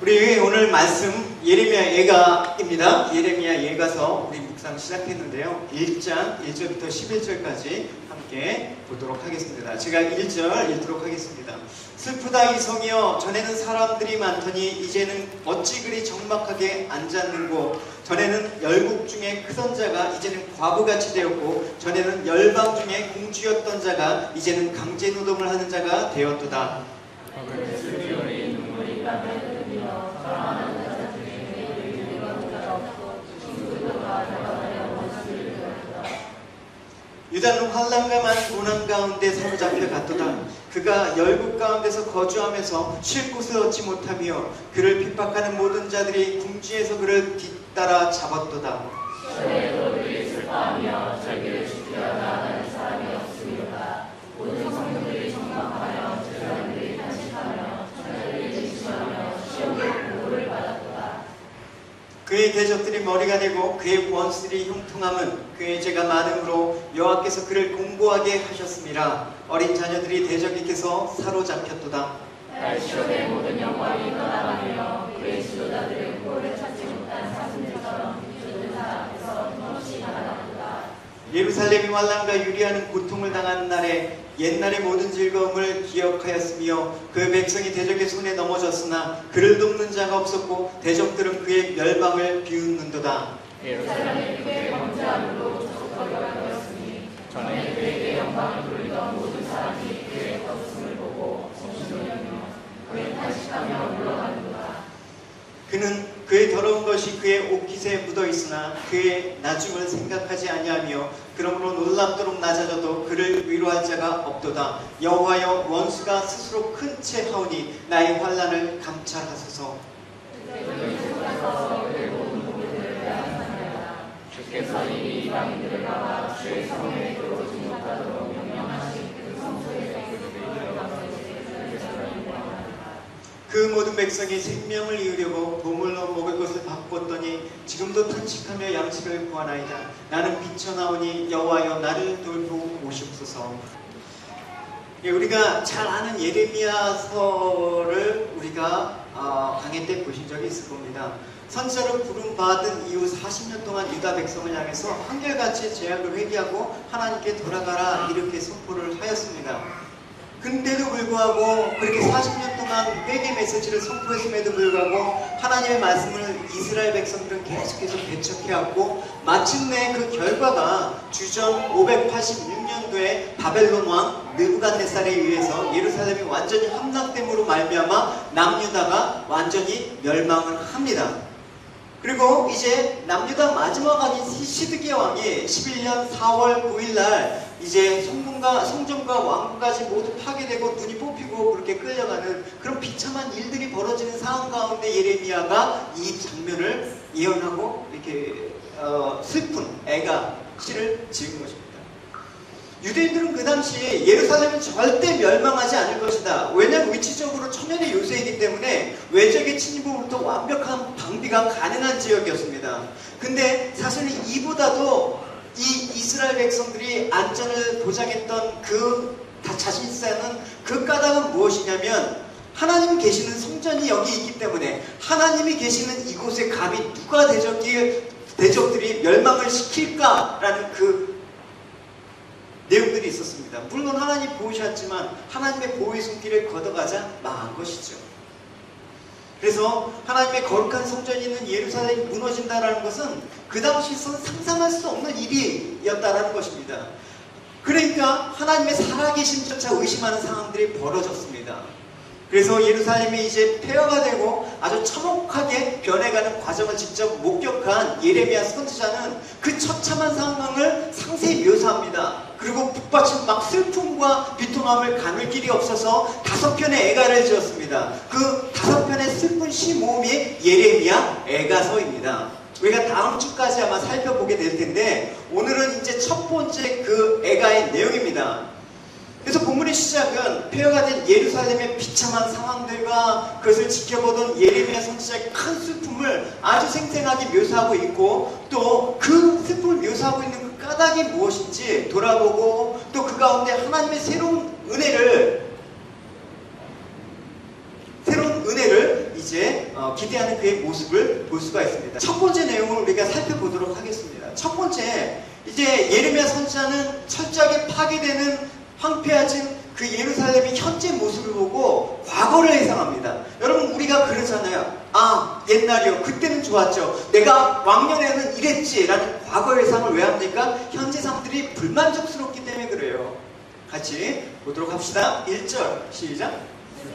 우리 오늘 말씀 예레미야 예가입니다. 예레미야 예가서 우리 묵상 시작했는데요. 1장 1절부터 11절까지 함께 보도록 하겠습니다. 제가 1절 읽도록 하겠습니다. 슬프다 이 성이여, 전에는 사람들이 많더니 이제는 어찌 그리 적막하게 앉았는고. 전에는 열국 중에 크던 자가 이제는 과부같이 되었고, 전에는 열방 중에 공주였던 자가 이제는 강제노동을 하는 자가 되었도다. 유다는 환난과 많은 고난 가운데 사로잡혀 갔도다. 그가 열국 가운데서 거주하면서 쉴 곳을 얻지 못하며 그를 핍박하는 모든 자들이 궁지에서 그를 뒤따라 잡았도다. 저희들이 슬퍼하며 절기를 지키려 나아가는 사람이 없으리로다. 모든 성도들이 적막하며 제사장들이 탄식하며 천사들이 질투하며 시험의 보호를 받았도다. 그의 대적들이 머리가 되고 그의 원수들이 형통함은 그의 죄가 많음으로 여호와께서 그를 공고하게 하셨음이라. 어린 자녀들이 대적에게서 사로잡혔도다. 시온의 모든 영광이 떠나가며 그의 지도자들의 구원을 찾지 못한 사슴들처럼 주는 자 앞에서 넋이 나가도다. 예루살렘이 환난과 유리하는 고통을 당하는 날에 옛날의 모든 즐거움을 기억하였으며 그 백성이 대적의 손에 넘어졌으나 그를 돕는 자가 없었고 대적들은 그의 멸망을 비웃는도다. 예루살렘의 그의 범죄함으로 조속거리가 되었으니 전에 그에게 영광을 돌리던 모든 사람이 그의 거짓을 보고 정신을 그의 탄식하며 물러가는도다. 그는 그의 더러운 것이 그의 옷깃에 묻어있으나 그의 나중을 생각하지 아니하며 그러므로 놀랍도록 낮아져도 그를 위로할 자가 없도다. 여호와여, 원수가 스스로 큰 채 하오니 나의 환난을 감찰하소서. 주께서 이미 이방인들을 막아 주의 성에 들어오지 못하도록 명령하신 그 성소에서 그 모든 백성이 생명을 이으려고 보물로 먹을 것을 바꿨더니 지금도 탄식하며 양식을 구하나이다. 나는 비쳐나오니 여호와여, 나를 돌보옵소서. 우리가 잘 아는 예레미야서를 우리가 강의 때 보신 적이 있을 겁니다. 선지자로 부름받은 이후 40년 동안 유다 백성을 향해서 한결같이 죄악을 회개하고 하나님께 돌아가라 이렇게 선포를 하였습니다. 근데도 불구하고 그렇게 40년 동안 회개 메시지를 선포했음에도 불구하고 하나님의 말씀을 이스라엘 백성들은 계속해서 배척해왔고, 마침내 그 결과가 주전 586년도에 바벨론 왕 느부갓네살에 의해서 예루살렘이 완전히 함락됨으로 말미암아 남유다가 완전히 멸망을 합니다. 그리고 이제 남유다 마지막 아닌 시드기야 왕이 11년 4월 9일날 이제 성전과 왕궁까지 모두 파괴되고 눈이 뽑히고 그렇게 끌려가는 그런 비참한 일들이 벌어지는 상황 가운데 예레미야가 이 장면을 예언하고 이렇게 슬픈 애가 시를 지은 것입니다. 유대인들은 그 당시 예루살렘은 절대 멸망하지 않을 것이다. 왜냐하면 위치적으로 천연의 요새이기 때문에 외적의 침입으로부터 완벽한 방비가 가능한 지역이었습니다. 근데 사실 이보다도 이 이스라엘 백성들이 안전을 보장했던 그 자신있는 그 까닭은 무엇이냐면, 하나님 계시는 성전이 여기 있기 때문에 하나님이 계시는 이곳에 감히 누가 대적들이 멸망을 시킬까라는 그 내용들이 있었습니다. 물론 하나님 보호하셨지만 하나님의 보호의 손길을 걷어가자 망한 것이죠. 그래서 하나님의 거룩한 성전이 있는 예루살렘이 무너진다는 것은 그 당시에서는 상상할 수 없는 일이었다는 것입니다. 그러니까 하나님의 살아계심조차 의심하는 상황들이 벌어졌습니다. 그래서 예루살렘이 이제 폐허가 되고 아주 참혹하게 변해가는 과정을 직접 목격한 예레미야 선지자는 그 처참한 상황을 상세히 묘사합니다. 그리고 북받친 막 슬픔과 비통함을 가눌 길이 없어서 5편의 애가를 지었습니다. 그 5편의 슬픈 시 모음이 예레미야 애가서입니다. 우리가 다음 주까지 아마 살펴보게 될 텐데, 오늘은 이제 첫 번째 그 애가의 내용입니다. 그래서 본문의 시작은 폐허가 된 예루살렘의 비참한 상황들과 그것을 지켜보던 예레미야 선지자의 큰 슬픔을 아주 생생하게 묘사하고 있고, 또 그 슬픔을 묘사하고 있는 그 까닭이 무엇인지 돌아보고, 또 그 가운데 하나님의 새로운 은혜를 이제 기대하는 그의 모습을 볼 수가 있습니다. 첫 번째 내용을 우리가 살펴보도록 하겠습니다. 첫 번째, 이제 예레미야 선지자는 철저하게 파괴되는 황폐해진 그 예루살렘의 현재 모습을 보고 과거를 예상합니다. 여러분, 우리가 그러잖아요. 아, 옛날이요. 그때는 좋았죠. 내가 왕년에는 이랬지. 라는 과거 예상을 왜 합니까? 현재 사람들이 불만족스럽기 때문에 그래요. 같이 보도록 합시다. 1절 시작.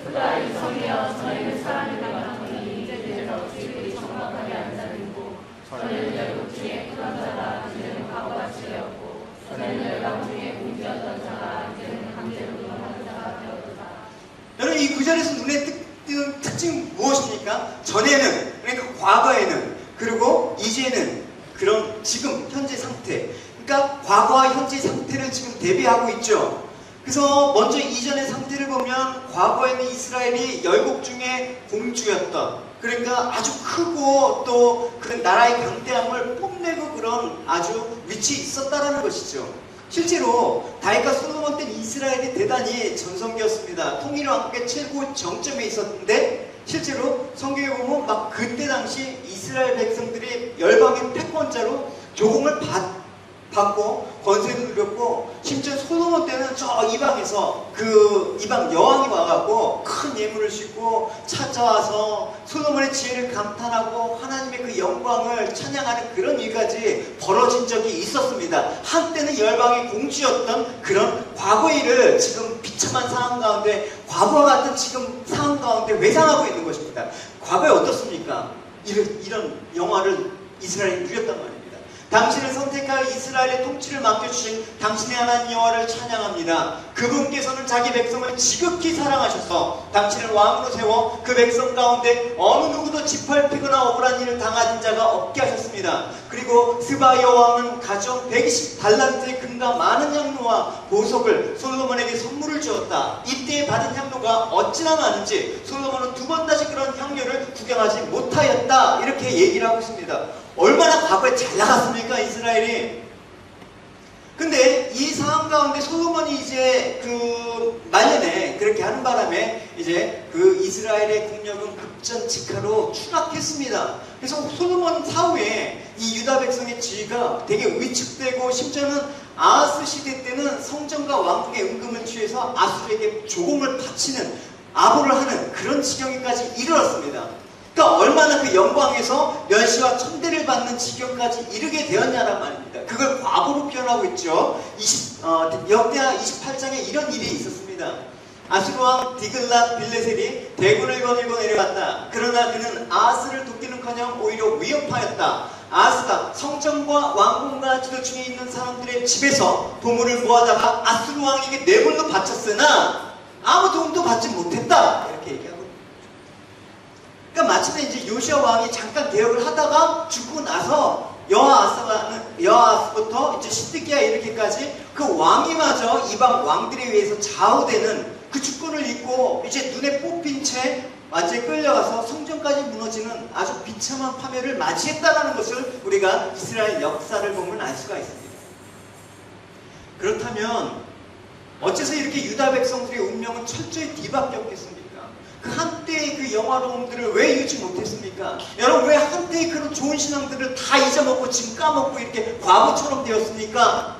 그가 이성이여 저희는 사람이 당하니 이제 대에서 지들이 정확하게 앉아들고 저희는 열국 중에 그런 자가 이제는 과거같이 되었고 저희는 열방 중에 공주였던 자가 이제는 강제로 하는 자가 되었다. 여러분, 이 구절에서 눈에 띄는 특징 무엇입니까? 전에는, 그러니까 과거에는, 그리고 이제는, 그런 지금 현재 상태, 그러니까 과거와 현재 상태를 지금 대비하고 있죠. 그래서 먼저 이전의 상태를 보면 과거에는 이스라엘이 열국 중에 공주였던, 그러니까 아주 크고 또 그런 나라의 강대함을 뽐내고 그런 아주 위치에 있었다라는 것이죠. 실제로 다윗과 솔로몬 때는 이스라엘이 대단히 전성기였습니다. 통일 왕국의 최고 정점에 있었는데, 실제로 성경에 보면 막 그때 당시 이스라엘 백성들이 열방의 패권자로 조공을 받고 권세도 누렸고, 심지어 솔로몬 때는 저 이방에서 그 이방 여왕이 와갖고 큰 예물을 싣고 찾아와서 솔로몬의 지혜를 감탄하고 하나님의 그 영광을 찬양하는 그런 일까지 벌어진 적이 있었습니다. 한때는 열방의 공주였던 그런 과거의 일을 지금 비참한 상황 가운데, 과거와 같은 지금 상황 가운데 회상하고 있는 것입니다. 과거에 어떻습니까? 이런 영화를 이스라엘이 누렸단 말입니다. 당신을 선택하여 이스라엘의 통치를 맡겨주신 당신의 하나님 여호와를 찬양합니다. 그분께서는 자기 백성을 지극히 사랑하셔서 당신을 왕으로 세워 그 백성 가운데 어느 누구도 짓밟히거나 억울한 일을 당하는 자가 없게 하셨습니다. 그리고 스바 여왕은 가져온 120달란트의 금과 많은 향로와 보석을 솔로몬에게 선물을 주었다. 이때 받은 향로가 어찌나 많은지 솔로몬은 2번 다시 그런 향료를 구경하지 못하였다. 이렇게 얘기를 하고 있습니다. 얼마나 과거에 잘 나갔습니까, 이스라엘이? 근데 이 상황 가운데 솔로몬이 이제 그 말년에 그렇게 하는 바람에 이제 그 이스라엘의 국력은 급전직하로 추락했습니다. 그래서 솔로몬 사후에 이 유다 백성의 지위가 되게 위축되고, 심지어는 아하스 시대 때는 성전과 왕궁의 은금을 취해서 아수르에게 조공을 바치는, 아보를 하는 그런 지경에까지 이르렀습니다. 그러니까 얼마나 그 영광에서 멸시와 천대를 받는 지경까지 이르게 되었냐란 말입니다. 그걸 과거로 표현하고 있죠. 역대하 28장에 이런 일이 있었습니다. 아수르 왕 디글랏 빌레셀이 대군을 거닐고 내려갔다. 그러나 그는 아하스를 돕기는커녕 오히려 위협하였다. 아하스가 성전과 왕궁과 지도층에 있는 사람들의 집에서 보물을 모아다가 아수르 왕에게 뇌물로 바쳤으나 아무 도움도 받지 못했다. 이렇게 얘기합니다. 그러니까 마침내 이제 요시야 왕이 잠깐 개혁을 하다가 죽고 나서 여호아스부터 이제 시드기야 이렇게까지 그 왕이마저 이방 왕들에 의해서 좌우되는 그 주권을 잊고 이제 눈에 뽑힌 채 완전히 끌려가서 성전까지 무너지는 아주 비참한 파멸을 맞이했다는 것을 우리가 이스라엘 역사를 보면 알 수가 있습니다. 그렇다면 어째서 이렇게 유다 백성들의 운명은 철저히 뒤바뀌었겠습니까? 그 한때의 그 영화로움들을 왜 유지 못했습니까? 여러분, 왜 한때의 그런 좋은 신앙들을 다 잊어먹고 지금 까먹고 이렇게 과거처럼 되었습니까?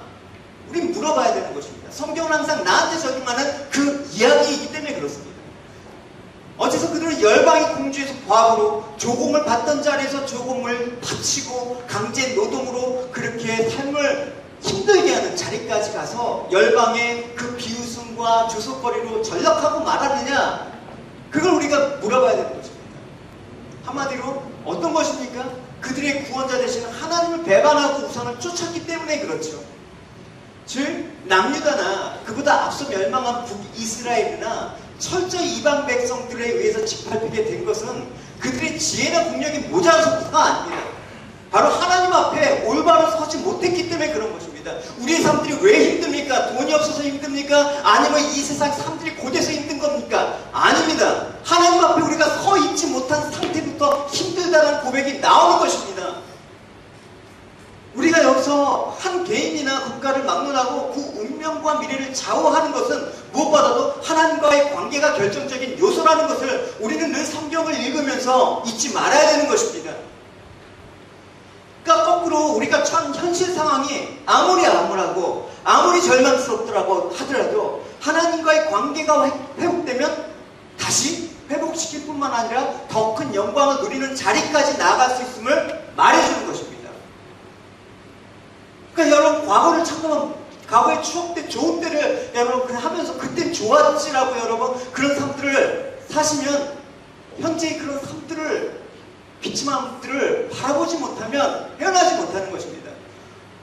우린 물어봐야 되는 것입니다. 성경은 항상 나한테 적용하는 그 이야기이기 때문에 그렇습니다. 어째서 그들은 열방의 공주에서 과거로 조공을 받던 자리에서 조공을 바치고 강제 노동으로 그렇게 삶을 힘들게 하는 자리까지 가서 열방의 그 비웃음과 조속거리로 전락하고 말았느냐? 그걸 우리가 물어봐야 되는 것입니다. 한마디로 어떤 것입니까? 그들의 구원자 되시는 하나님을 배반하고 우상을 쫓았기 때문에 그렇죠. 즉 남유다나 그보다 앞서 멸망한 북이스라엘이나 철저히 이방 백성들에 의해서 짓밟히게 된 것은 그들의 지혜나 국력이 모자라서가 아닙니다. 바로 하나님 앞에 올바로 서지 못했기 때문에 그런 것입니다. 우리의 삶들이 왜 힘듭니까? 돈이 없어서 힘듭니까? 아니면 이 세상 삶들이 고돼서 힘든 겁니까? 아닙니다. 하나님 앞에 우리가 서 있지 못한 상태부터 힘들다는 고백이 나오는 것입니다. 우리가 여기서 한 개인이나 국가를 막론하고 그 운명과 미래를 좌우하는 것은 무엇보다도 하나님과의 관계가 관계가 결정적인 요소라는 것을 우리는 늘 성경을 읽으면서 잊지 말아야 되는 것입니다. 그러니까 거꾸로 우리가 참 현실 상황이 아무리 암울하고 아무리 절망스럽더라고 하더라도 하나님과의 관계가 회복되면 다시 회복시킬 뿐만 아니라 더 큰 영광을 누리는 자리까지 나아갈 수 있음을 말해주는 것입니다. 그러니까 여러분 과거를 잠깐만 과거의 추억들 좋은 때를 여러분 하면서 그땐 좋았지라고 여러분 그런 삶들을 사시면 현재의 그런 삶들을 비참함들을 바라보지 못하면 헤어나지 못하는 것입니다.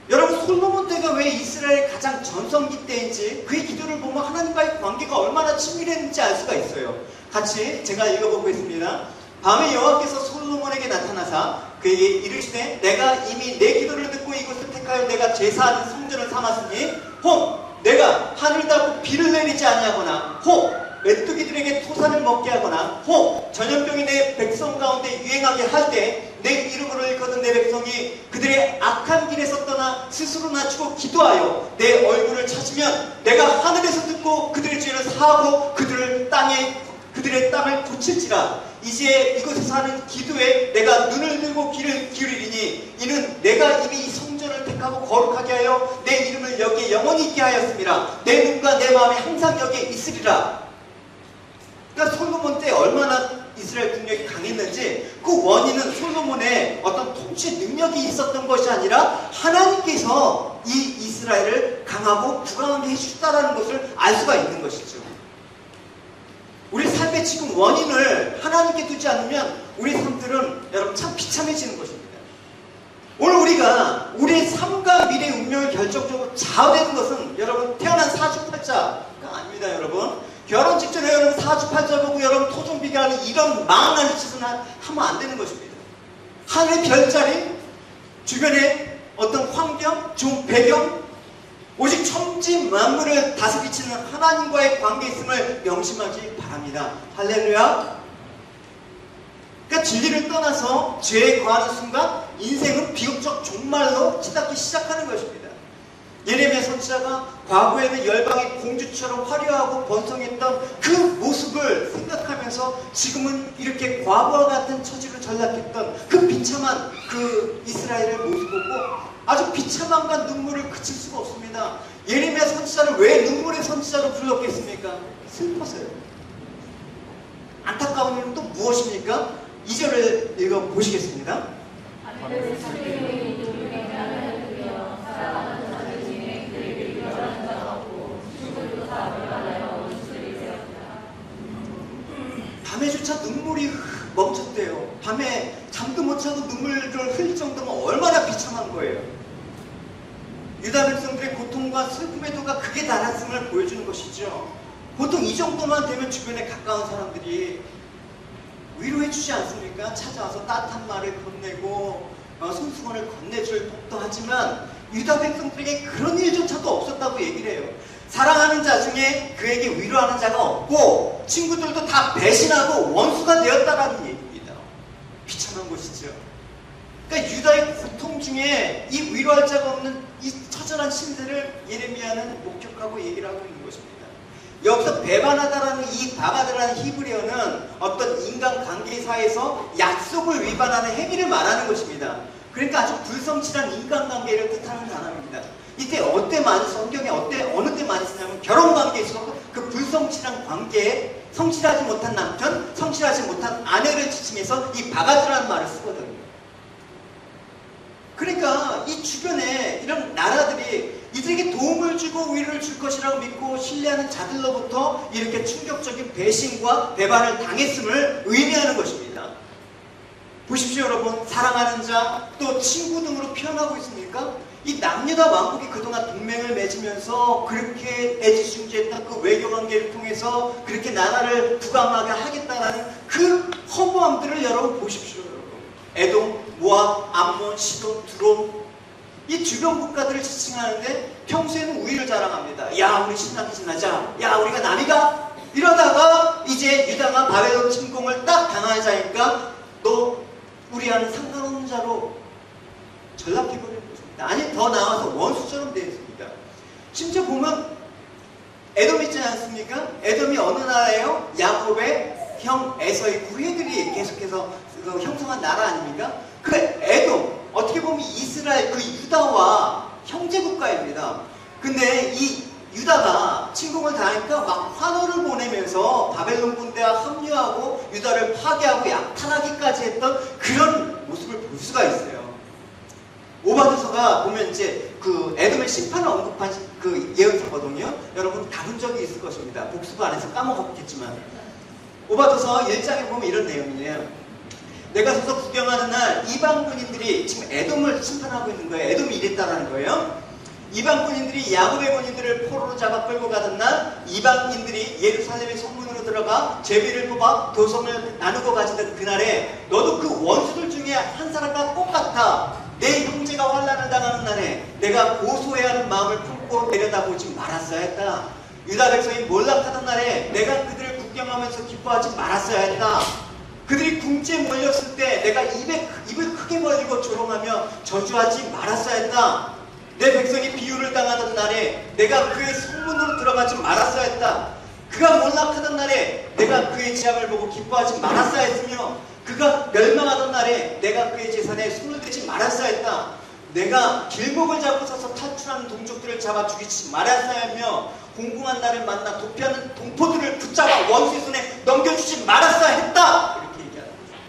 여러분 솔로몬 때가 왜 이스라엘 가장 전성기 때인지 그의 기도를 보면 하나님과의 관계가 얼마나 친밀했는지 알 수가 있어요. 같이 제가 읽어보고 있습니다. 밤에 여호와께서 솔로몬에게 나타나사 그에게 이르시되 내가 이미 내 기도를 듣고 이곳을 택하여 내가 제사하는 성전을 삼았으니 혹 내가 하늘 닫고 비를 내리지 아니하거나 혹 메뚜기들에게 토산을 먹게 하거나 혹 전염병이 내 백성 가운데 유행하게 할 때 내 이름으로 일컫은 내 백성이 그들의 악한 길에서 떠나 스스로 낮추고 기도하여 내 얼굴을 찾으면 내가 하늘에서 듣고 그들의 죄를 사하고 그들의 땅을 고칠지라. 이제 이곳에서 하는 기도에 내가 눈을 들고 귀를 기울이리니 이는 내가 이미 이 성전을 택하고 거룩하게 하여 내 이름을 여기에 영원히 있게 하였습니다. 내 눈과 내 마음이 항상 여기에 있으리라. 그러니까 솔로몬 때 얼마나 이스라엘 국력이 강했는지 그 원인은 솔로몬의 어떤 통치 능력이 있었던 것이 아니라 하나님께서 이 이스라엘을 강하고 부강하게 해주셨다는 것을 알 수가 있는 것이죠. 우리 삶의 지금 원인을 하나님께 두지 않으면 우리 삶들은 여러분 참 비참해지는 것입니다. 오늘 우리가 우리의 삶과 미래의 운명을 결정적으로 좌우되는 것은 여러분 태어난 사주팔자가 아닙니다. 여러분 결혼 직전에 여러분 사주팔자 보고 여러분 토종 비교하는 이런 망한 짓은 하면 안 되는 것입니다. 하늘의 별자리, 주변의 어떤 환경, 좋은 배경, 오직 천지 만물을 다스리시는 하나님과의 관계에 있음을 명심하기 바랍니다. 할렐루야. 그러니까 진리를 떠나서 죄에 거하는 순간 인생은 비극적 종말로 치닫기 시작하는 것입니다. 예레미야 선지자가 과거에는 열방의 공주처럼 화려하고 번성했던 그 모습을 생각하면서 지금은 이렇게 과거와 같은 처지로 전락했던 그 비참한 그 이스라엘의 모습 보고 아주 비참함과 눈물을 그칠 수가 없습니다. 예레미야 선지자를 왜 눈물의 선지자로 불렀겠습니까? 슬퍼서요. 안타까운 일은 또 무엇입니까? 2절을 읽어보시겠습니다. 밤에조차 눈물이 멈췄대요. 밤에 잠도 못 자고 눈물을 흘릴 정도면 얼마나 비참한 거예요. 유다 백성들의 고통과 슬픔의 도가 극에 달했음을 보여주는 것이죠. 보통 이 정도만 되면 주변에 가까운 사람들이 위로해주지 않습니까? 찾아와서 따뜻한 말을 건네고 손수건을 건네줄 법도 하지만 유다 백성들에게 그런 일조차도 없었다고 얘기를 해요. 사랑하는 자 중에 그에게 위로하는 자가 없고 친구들도 다 배신하고 원수가 되었다라는 얘기입니다. 비참한 것이죠. 그러니까 유다의 고통 중에 이 위로할 자가 없는 이 처절한 신세를 예레미야는 목격하고 얘기를 하고 있는 것입니다. 여기서 배반하다라는 이 바가드라는 히브리어는 어떤 인간관계사에서 약속을 위반하는 행위를 말하는 것입니다. 그러니까 아주 불성실한 인간관계를 뜻하는 단어입니다. 이때 성경에 어느 때 많이 쓰냐면 결혼관계에서 그 불성실한 관계에 성실하지 못한 남편, 성실하지 못한 아내를 지칭해서 이 바가드라는 말을 쓰거든요. 그러니까 이 주변에 이런 나라들이 이들에게 도움을 주고 위로를 줄 것이라고 믿고 신뢰하는 자들로부터 이렇게 충격적인 배신과 배반을 당했음을 의미하는 것입니다. 보십시오 여러분, 사랑하는 자, 또 친구 등으로 표현하고 있습니까? 이 남유다 왕국이 그동안 동맹을 맺으면서 그렇게 애지중지했던 그 외교관계를 통해서 그렇게 나라를 부강하게 하겠다라는 그 허무함들을 여러분 보십시오. 여러분. 에돔, 모압, 암몬, 시돈, 두론 이 주변 국가들을 지칭하는데 평소에는 우위를 자랑합니다. 야 우리 신나게 지나자, 야 우리가 남이가 이러다가 이제 유다가 바벨론 침공을 딱 당하자니까 너 우리와는 상관없는 자로 전락해버리는 것입니다. 아니 더 나아가서 원수처럼 되어 있습니다. 심지어 보면 에돔 있지 않습니까? 에돔이 어느 나라예요? 야곱의 형 에서의 후예들이 계속해서 형성한 나라 아닙니까? 그 에돔, 어떻게 보면 이스라엘 그 유다와 형제 국가입니다. 근데 이 유다가 침공을 당하니까 막 환호를 보내면서 바벨론 군대와 합류하고 유다를 파괴하고 약탈하기까지 했던 그런 모습을 볼 수가 있어요. 오바드서가 보면 이제 그 에돔의 심판을 언급한 그 예언서거든요. 여러분 다룬 적이 있을 것입니다. 복수가 안 해서 까먹었겠지만. 오바드서 1장에 보면 이런 내용이에요. 내가 서서 구경하는 날 이방군인들이 지금 에돔을 심판하고 있는 거예요. 에돔이 이랬다라는 거예요. 이방군인들이 야곱의 군인들을 포로로 잡아 끌고 가던 날 이방인들이 예루살렘의 성문으로 들어가 제비를 뽑아 도성을 나누고 가지던 그날에 너도 그 원수들 중에 한 사람과 똑같아. 내 형제가 환난을 당하는 날에 내가 고소해야 하는 마음을 품고 내려다보지 말았어야 했다. 유다 백성이 몰락하던 날에 내가 그들을 국경하면서 기뻐하지 말았어야 했다. 그들이 궁지에 몰렸을 때 내가 입을 크게 벌리고 조롱하며 저주하지 말았어야 했다. 내 백성이 비유를 당하던 날에 내가 그의 성문으로 들어가지 말았어야 했다. 그가 몰락하던 날에 내가 그의 지향을 보고 기뻐하지 말았어야 했으며 그가 멸망하던 날에 내가 그의 재산에 손을 대지 말았어야 했다. 내가 길목을 잡고 서서 탈출하는 동족들을 잡아 죽이지 말았어야 하며 공공한 날을 만나 도피하는 동포들을 붙잡아 원수의 손에 넘겨주지 말았어야 했다. 이렇게 얘기하는 거죠.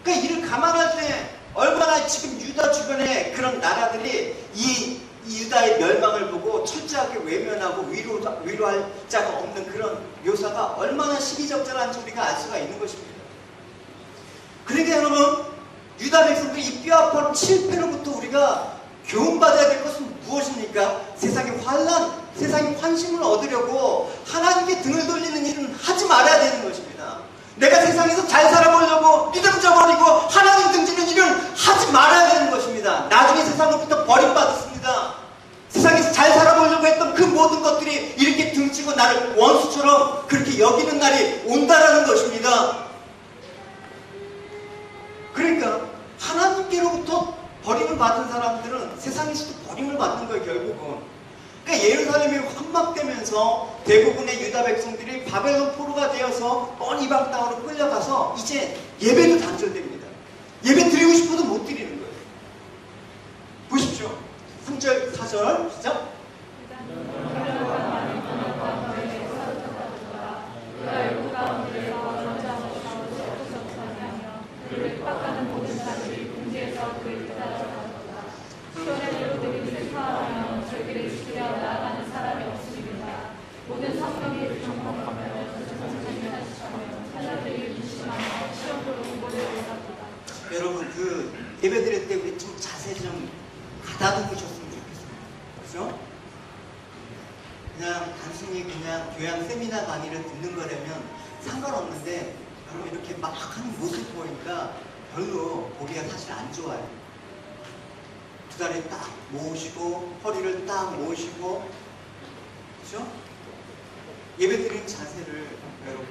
그러니까 이를 감안할 때 얼마나 지금 유다 주변에 그런 나라들이 이 유다의 멸망을 보고 철저하게 외면하고 위로할 자가 없는 그런 묘사가 얼마나 시기적절한지 우리가 알 수가 있는 것입니다. 그러니까 여러분, 유다 백성들이 이 뼈아픈 실패로부터 우리가 교훈받아야 될 것은 무엇입니까? 세상의 환난, 세상의 환심을 얻으려고 하나님께 등을 돌리는 일은 하지 말아야 되는 것입니다. 내가 세상에서 잘 살아보려고 믿음 저버리고 하나님 등지는 일은 하지 말아야 되는 것입니다. 나중에 세상으로부터 버림받습니다. 세상에서 잘 살아보려고 했던 그 모든 것들이 이렇게 등지고 나를 원수처럼 그렇게 여기는 날이 온다라는 것입니다. 그러니까 하나님께로부터 버림을 받은 사람들은 세상에서도 버림을 받는 거예요, 결국은. 그러니까 예루살렘이 황막되면서 대부분의 유다 백성들이 바벨론 포로가 되어서 먼 이방 땅으로 끌려가서 이제 예배도 단절됩니다. 예배 드리고 싶어도 못 드리는 거예요. 보십시오. 3절, 4절 시작. 여러분 그 예배 드릴 때 우리 좀 자세 좀 가다듬으셨으면 좋겠어요. 그렇죠? 그냥 단순히 그냥 교양 세미나 강의를 듣는 거라면 상관없는데 여러분 이렇게 막 하는 모습 보니까 별로 보기가 사실 안 좋아요. 두 다리 딱 모으시고 허리를 딱 모으시고 그렇죠? 예배 드리는 자세를 여러분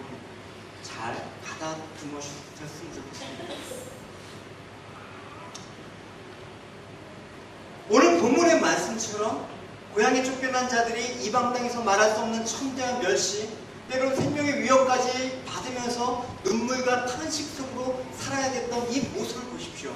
잘 가다듬으셨으면 좋겠습니다. 오늘 본문의 말씀처럼 고향에 쫓겨난 자들이 이방 땅에서 말할 수 없는 천대한 멸시, 때론 생명의 위협까지 받으면서 눈물과 탄식 속으로 살아야 됐던 이 모습을 보십시오.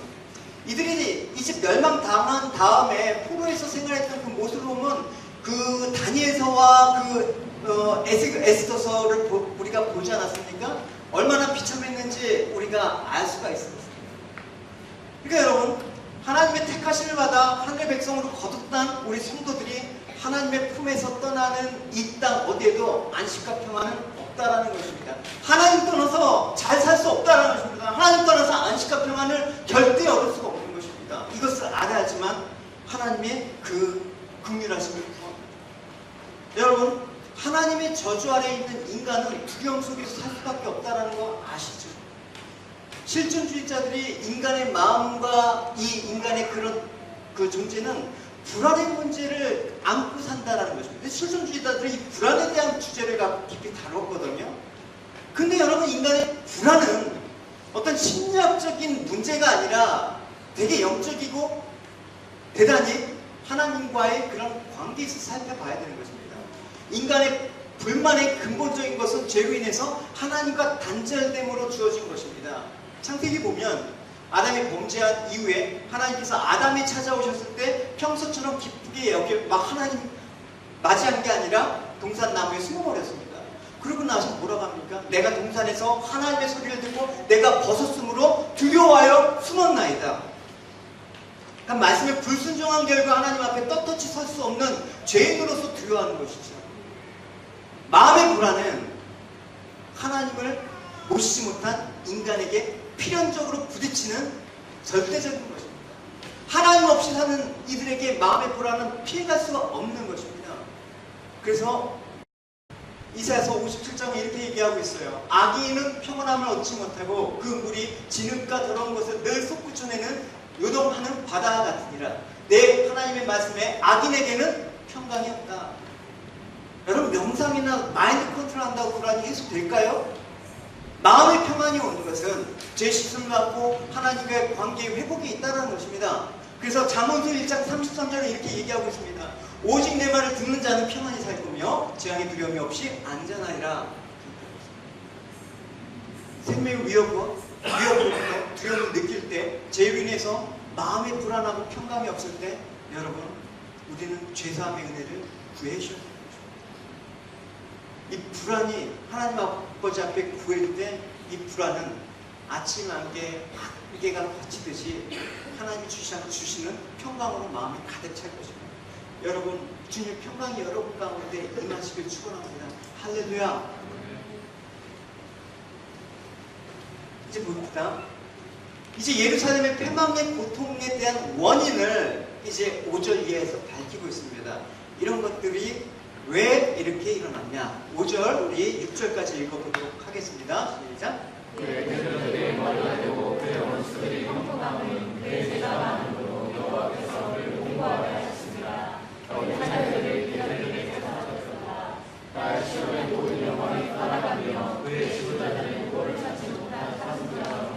이들이 이제 멸망당한 다음에 포로에서 생활했던 그 모습을 보면 그 다니엘서와 그 에스더서를 우리가 보지 않았습니까? 얼마나 비참했는지 우리가 알 수가 있습니다. 그러니까 여러분, 하나님의 택하심을 받아 하늘의 백성으로 거듭난 우리 성도들이 하나님의 품에서 떠나는 이 땅 어디에도 안식과 평안은 없다라는 것입니다. 하나님 떠나서 잘 살 수 없다라는 것입니다. 하나님 떠나서 안식과 평안을 절대 얻을 수가 없는 것입니다. 이것을 알아야지만 하나님의 그 긍휼하심을 구합니다. 여러분, 하나님의 저주 아래에 있는 인간은 두려움 속에서 살 수밖에 없다라는 거 아시죠? 실존주의자들이 인간의 마음과 이 인간의 그런 그 존재는 불안의 문제를 안고 산다라는 것입니다. 실존주의자들이 이 불안에 대한 주제를 깊이 다뤘거든요. 근데 여러분, 인간의 불안은 어떤 심리학적인 문제가 아니라 되게 영적이고 대단히 하나님과의 그런 관계에서 살펴봐야 되는 것입니다. 인간의 불만의 근본적인 것은 죄로 인해서 하나님과 단절됨으로 주어진 것입니다. 창세기 보면 아담이 범죄한 이후에 하나님께서 아담이 찾아오셨을 때 평소처럼 기쁘게 막 하나님 맞이한 게 아니라 동산나무에 숨어버렸습니다. 그러고 나서 뭐라고 합니까? 내가 동산에서 하나님의 소리를 듣고 내가 벗었으므로 두려워하여 숨었나이다. 그러니까 말씀에 불순종한 결과 하나님 앞에 떳떳이 설 수 없는 죄인으로서 두려워하는 것이죠. 마음의 불안은 하나님을 모시지 못한 인간에게 필연적으로 부딪히는 절대적인 것입니다. 하나님 없이 사는 이들에게 마음의 불안은 피해갈 수가 없는 것입니다. 그래서 이사야서 57장에 이렇게 얘기하고 있어요. 악인은 평안함을 얻지 못하고 그 물이 진흙과 더러운 것을 늘 솟구쳐내는 요동하는 바다 같으니라. 내 하나님의 말씀에 악인에게는 평강이 없다. 여러분, 명상이나 마인드 컨트롤 한다고 불안이 해소될까요? 마음의 평안이 오는 것은 죄 씻음을 받고 하나님과의 관계의 회복이 있다는 것입니다. 그래서 잠언서 1장 33절에 이렇게 얘기하고 있습니다. 오직 내 말을 듣는 자는 평안히 살 거며 재앙의 두려움이 없이 안전하리라. 생명의 위협으로부터 두려움을 느낄 때, 죄로 인해서 마음의 불안하고 평강이 없을 때, 여러분, 우리는 죄사함의 은혜를 구해주셔야 합니다. 이 불안이 하나님 아버지 앞에 구할 때 이 불안은 아침 안개가 걷히듯이 하나님이 주시는 평강으로 마음이 가득 찰 것입니다. 여러분, 주님의 평강이 여러분 가운데 임하시길 축원합니다. 할렐루야. 이제 봅니다. 이제 예루살렘의 패망의 고통에 대한 원인을 이제 5절 이하에서 밝히고 있습니다. 이런 것들이 왜 이렇게 일어났냐? 5절 우리 6절까지 읽어보도록 하겠습니다. 시작. 그의 대적들이 머리가 되고 그의 원수들이 형통함은 그의 제가 많음으로 여호와께서 그를 공부하게 하셨습니다. 그의 하나님을 기다리게 되셨다. 나의 시온의 모든 영광이 떠나가며 그의 지도자들의 구원을 찾지 못한 사슴처럼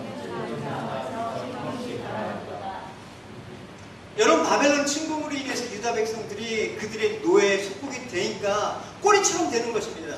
여러분, 바벨론 침공으로 인해서 유다 백성들이 그들의 노예에 속국이 되니까 꼬리처럼 되는 것입니다.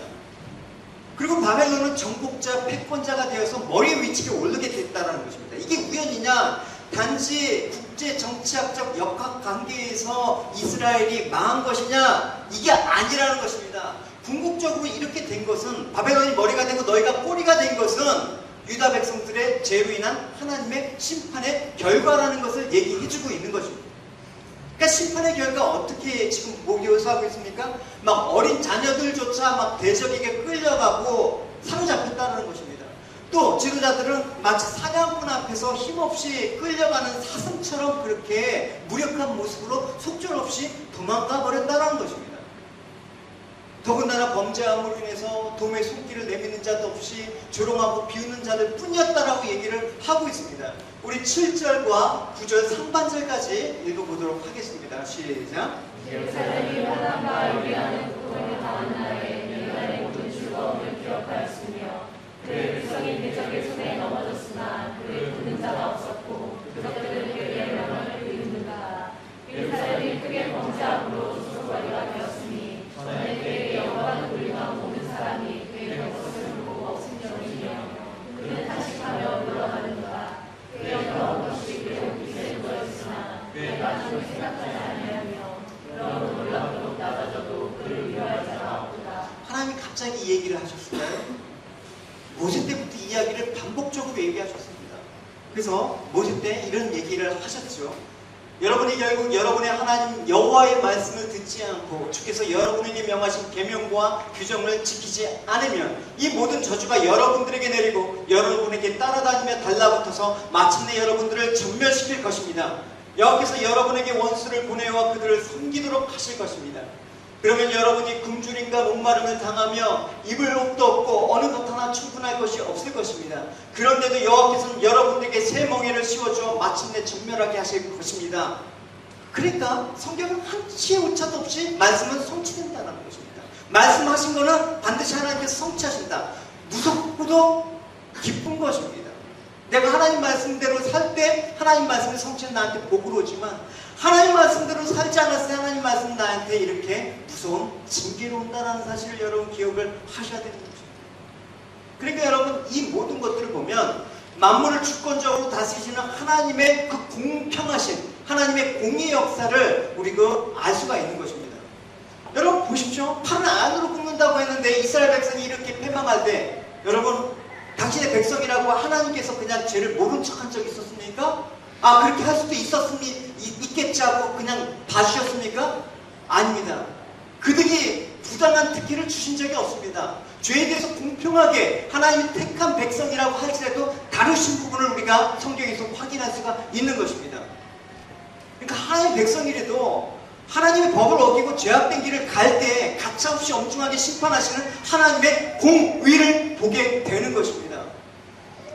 그리고 바벨론은 정복자, 패권자가 되어서 머리에 위치에 오르게 됐다는 것입니다. 이게 우연이냐? 단지 국제 정치학적 역학관계에서 이스라엘이 망한 것이냐? 이게 아니라는 것입니다. 궁극적으로 이렇게 된 것은, 바벨론이 머리가 되고 너희가 꼬리가 된 것은 유다 백성들의 죄로 인한 하나님의 심판의 결과라는 것을 얘기해주고 있는 것입니다. 그러니까 심판의 결과 어떻게 지금 묘사하고 있습니까? 막 어린 자녀들조차 막 대적에게 끌려가고 사로잡혔다는 것입니다. 또 지도자들은 마치 사냥꾼 앞에서 힘없이 끌려가는 사슴처럼 그렇게 무력한 모습으로 속절없이 도망가 버렸다는 것입니다. 더군다나 범죄함으로 인해서 도움의 손길을 내미는 자도 없이 조롱하고 비웃는 자들 뿐이었다라고 얘기를 하고 있습니다. 우리 7절과 9절 상반절까지 읽어보도록 하겠습니다. 시작. 예루살렘이 환난과 요리하는 고통을 당한 날에 인간의 모든 즐거움을 기억하였으며 그의 백성이 대적의 손에 넘어졌으나 그를 돕는 자가 없었고 그것들은 그에게 명령을 이루는가. 예루살렘이 크게 범죄함으로 조속거리가 되었으니 전에 그에게 영광을 돌리던 모든 사람이 그의 것을 보고 억심정이며 그는 탄식하며 물러가는가. 그의 어려운 것이 그의 옷깃에 묻어있으나 그의 나중을 생각하지 아니하며 그러므로 놀랍도록 낮아져도 그를 위로할 자가 없다. 하나님이 갑자기 이 얘기를 하셨을까요? 모세 때부터 이야기를 반복적으로 얘기하셨습니다. 그래서 모세 때 이런 얘기를 하셨죠. 여러분이 결국 여러분의 하나님 여호와의 말씀을 듣지 않고 주께서 여러분에게 명하신 계명과 규정을 지키지 않으면 이 모든 저주가 여러분들에게 내리고 여러분에게 따라다니며 달라붙어서 마침내 여러분들을 전멸시킬 것입니다. 여호와께서 여러분에게 원수를 보내와 그들을 섬기도록 하실 것입니다. 그러면 여러분이 굶주림과 목마름을 당하며 입을 옷도 없고 어느 것 하나 충분할 것이 없을 것입니다. 그런데도 여호와께서는 여러분에게 새 멍에를 씌워주어 마침내 전멸하게 하실 것입니다. 그러니까 성경은 한치의 오차도 없이 말씀은 성취된다는 것입니다. 말씀하신 거는 반드시 하나님께서 성취하신다. 무섭고도 기쁜 것입니다. 내가 하나님 말씀대로 살 때 하나님 말씀이 성취는 나한테 복으로 오지만 하나님 말씀대로 살지 않았어요. 하나님 말씀 나한테 이렇게 무서운 징계로 온다는 사실을 여러분 기억을 하셔야 되는 거죠. 그러니까 여러분 이 모든 것들을 보면 만물을 주권적으로 다스리시는 하나님의 그 공평하신 하나님의 공의 역사를 우리가 알 수가 있는 것입니다. 여러분 보십시오. 팔은 안으로 굽는다고 했는데 이스라엘 백성이 이렇게 패망할 때 여러분 당신의 백성이라고 하나님께서 그냥 죄를 모른 척한 적이 있었습니까? 아 그렇게 할 수도 있겠지 하고 그냥 봐주셨습니까? 아닙니다. 그들이 부당한 특혜를 주신 적이 없습니다. 죄에 대해서 공평하게 하나님이 택한 백성이라고 할지라도 다루신 부분을 우리가 성경에서 확인할 수가 있는 것입니다. 그러니까 하나님의 백성이라도 하나님의 법을 어기고 죄악된 길을 갈 때 가차없이 엄중하게 심판하시는 하나님의 공의를 보게 되는 것입니다.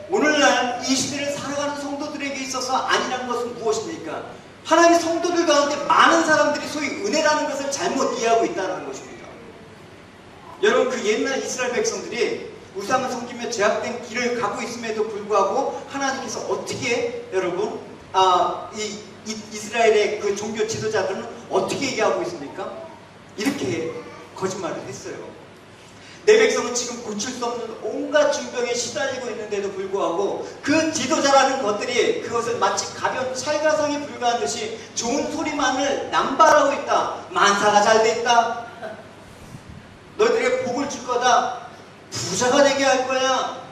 오늘날 이 시대를 살아가는 성도들에게 있어서 아니라는 것은 무엇입니까? 하나님의 성도들 가운데 많은 사람들이 소위 은혜라는 것을 잘못 이해하고 있다는 것입니다. 여러분 그 옛날 이스라엘 백성들이 우상을 섬기며 죄악된 길을 가고 있음에도 불구하고 하나님께서 어떻게 여러분 이스라엘의 그 종교 지도자들은 어떻게 얘기하고 있습니까? 이렇게 거짓말을 했어요. 내 백성은 지금 고칠 수 없는 온갖 중병에 시달리고 있는데도 불구하고 그 지도자라는 것들이 그것을 마치 가벼운 찰가상에 불과한 듯이 좋은 소리만을 남발하고 있다. 만사가 잘 돼 있다. 너희들에게 복을 줄 거다. 부자가 되게 할 거야.